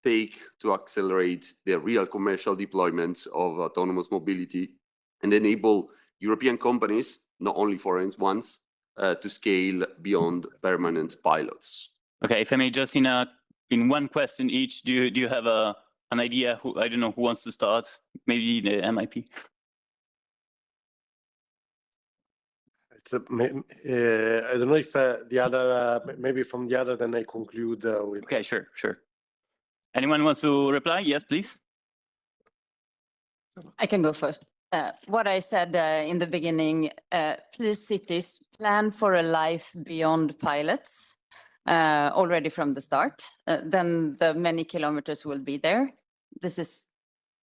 T: take to accelerate the real commercial deployment of autonomous mobility and enable European companies, not only foreign ones, to scale beyond permanent pilots?
M: Okay, if I may, just in one question each, do you have an idea? I don't know who wants to start. Maybe the MIP.
B: I don't know if the other, maybe from the other, then I conclude with.
M: Okay, sure. Anyone wants to reply? Yes, please.
Q: I can go first. What I said in the beginning, please cities plan for a life beyond pilots already from the start. Then the many kilometers will be there. This is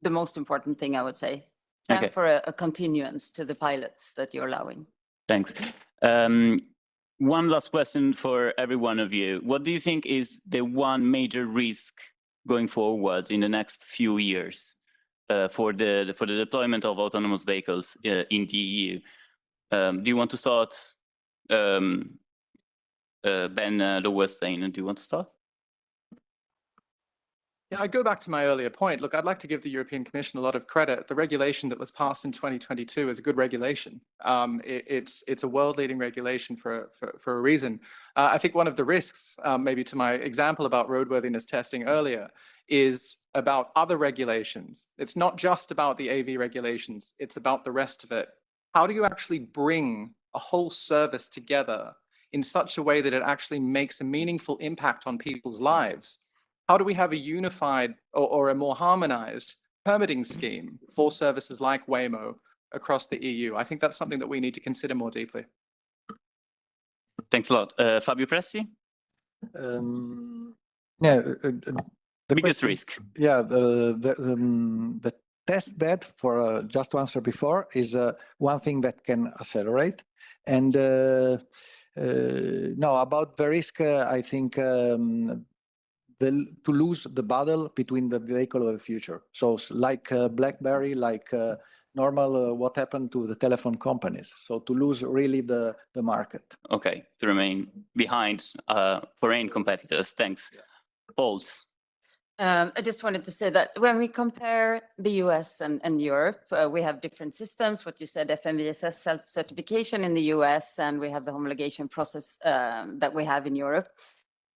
Q: the most important thing, I would say. Plan for a continuance to the pilots that you're allowing.
M: Thanks. One last question for every one of you. What do you think is the one major risk going forward in the next few years for the deployment of autonomous vehicles in the EU? Do you want to start, Ben Lowenstein? Do you want to start?
P: Yeah, I go back to my earlier point. Look, I'd like to give the European Commission a lot of credit. The regulation that was passed in 2022 is a good regulation. It's a world-leading regulation for a reason. I think one of the risks, maybe to my example about roadworthiness testing earlier, is about other regulations. It's not just about the AV regulations, it's about the rest of it. How do you actually bring a whole service together in such a way that it actually makes a meaningful impact on people's lives? How do we have a unified or a more harmonized permitting scheme for services like Waymo across the EU? I think that's something that we need to consider more deeply.
M: Thanks a lot. Fabio Pressi?
O: The
M: biggest risk.
O: Yeah, the test bed, for just to answer before, is one thing that can accelerate. And no, about the risk, I think to lose the battle between the vehicle of the future. So like BlackBerry, like normal, what happened to the telephone companies. So to lose really the market.
M: Okay, to remain behind foreign competitors. Thanks. Bolts.
Q: I just wanted to say that when we compare the US and Europe, we have different systems. What you said, FMVSS self-certification in the US, and we have the homologation process that we have in Europe.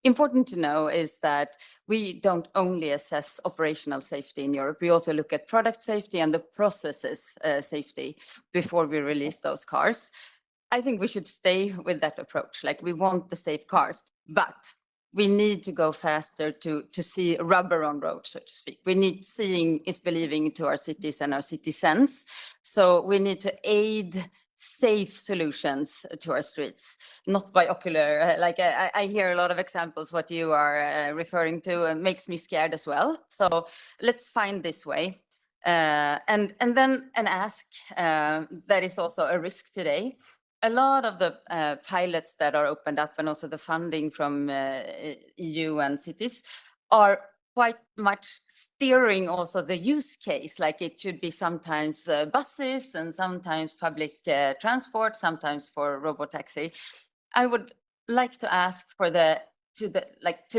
Q: Important to know is that we don't only assess operational safety in Europe. We also look at product safety and the processes safety before we release those cars. I think we should stay with that approach. Like, we want the safe cars, but we need to go faster to see rubber on road, so to speak. We need seeing is believing to our cities and our citizens. So we need to aid safe solutions to our streets, not by ocular. Like I hear a lot of examples, what you are referring to makes me scared as well. So let's find this way. And then an ask that is also a risk today. A lot of the pilots that are opened up and also the funding from EU and cities are quite much steering also the use case, like it should be sometimes buses and sometimes public transport, sometimes for robotaxi. I would like to ask for to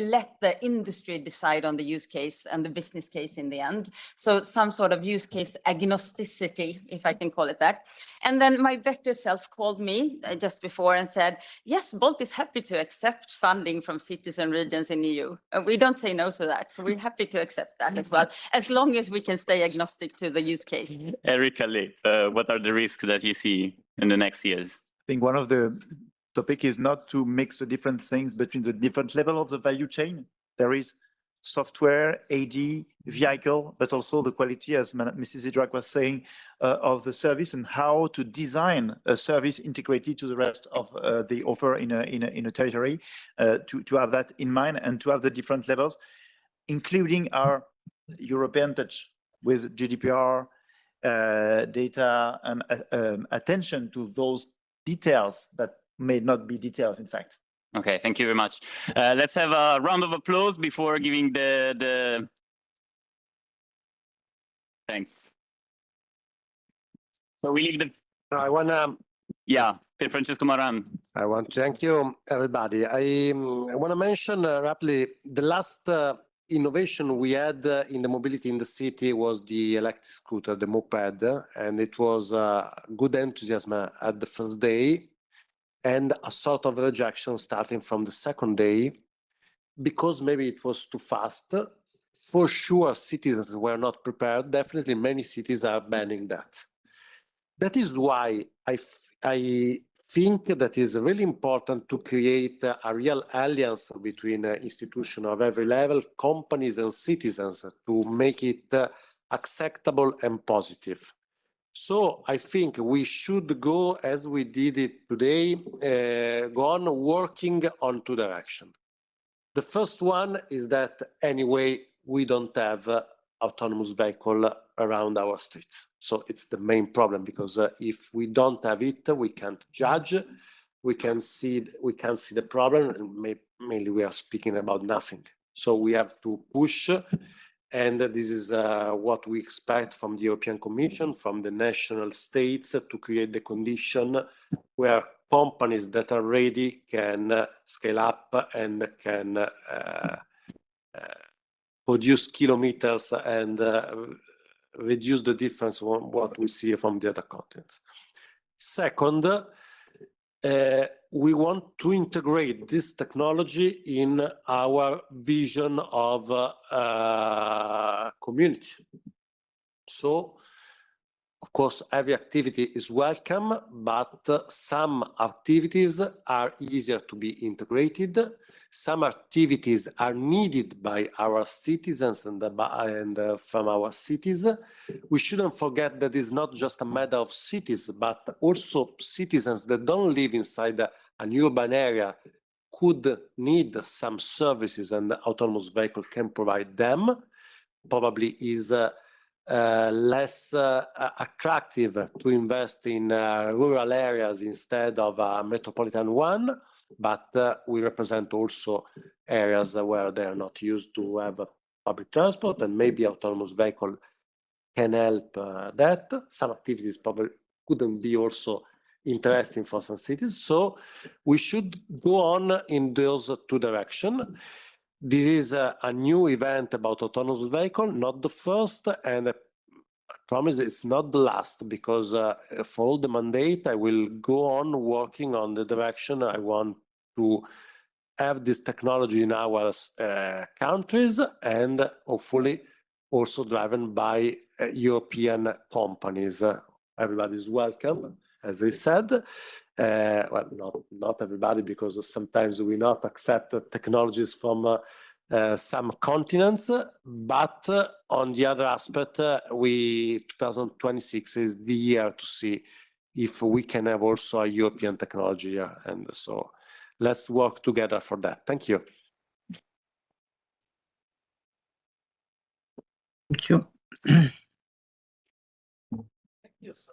Q: let the industry decide on the use case and the business case in the end. So some sort of use case agnosticity, if I can call it that. And then my better self called me just before and said, yes, Bolt is happy to accept funding from cities and regions in EU. We don't say no to that. So we're happy to accept that as well, as long as we can stay agnostic to the use case.
M: Eric Ali, what are the risks that you see in the next years?
N: I think one of the topic is not to mix the different things between the different levels of the value chain. There is software, AD, vehicle, but also the quality, as Mrs. Idrak was saying, of the service and how to design a service integrated to the rest of the offer in a territory, to have that in mind and to have the different levels, including our European touch with GDPR, data, and attention to those details that may not be details, in fact.
M: Okay, thank you very much. Let's have a round of applause before giving the... Thanks. So we leave the...
B: I want to...
M: Yeah, Francesco Maran.
B: I want to thank you, everybody. I want to mention rapidly the last innovation we had in the mobility in the city was the electric scooter, the moped, and it was good enthusiasm at the first day, and a sort of rejection starting from the second day, because maybe it was too fast. For sure, citizens were not prepared. Definitely, many cities are banning that. That is why I think that is really important to create a real alliance between institutions of every level, companies and citizens, to make it acceptable and positive. So I think we should go, as we did it today, go on working on two directions. The first one is that anyway, we don't have autonomous vehicle around our streets. So it's the main problem, because if we don't have it, we can't judge, we can see the problem, and mainly we are speaking about nothing. So we have to push, and this is what we expect from the European Commission, from the national states, to create the condition where companies that are ready can scale up and can produce kilometers and reduce the difference from what we see from the other continents. Second, we want to integrate this technology in our vision of community. So, of course, every activity is welcome, but some activities are easier to be integrated. Some activities are needed by our citizens and from our cities. We shouldn't forget that it's not just a matter of cities, but also citizens that don't live inside an urban area could need some services, and the autonomous vehicle can provide them. Probably is less attractive to invest in rural areas instead of a metropolitan one, but we represent also areas where they are not used to have public transport, and maybe autonomous vehicle can help that. Some activities probably couldn't be also interesting for some cities, so we should go on in those two directions. This is a new event about autonomous vehicle, not the first, and I promise it's not the last, because for all the mandate, I will go on working on the direction I want to have this technology in our countries, and hopefully also driven by European companies. Everybody's welcome, as I said. Well, not everybody, because sometimes we not accept technologies from some continents, but on the other aspect, 2026 is the year to see if we can have also a European technology here, and so let's work together for that. Thank you.
G: Thank you.
B: Yes.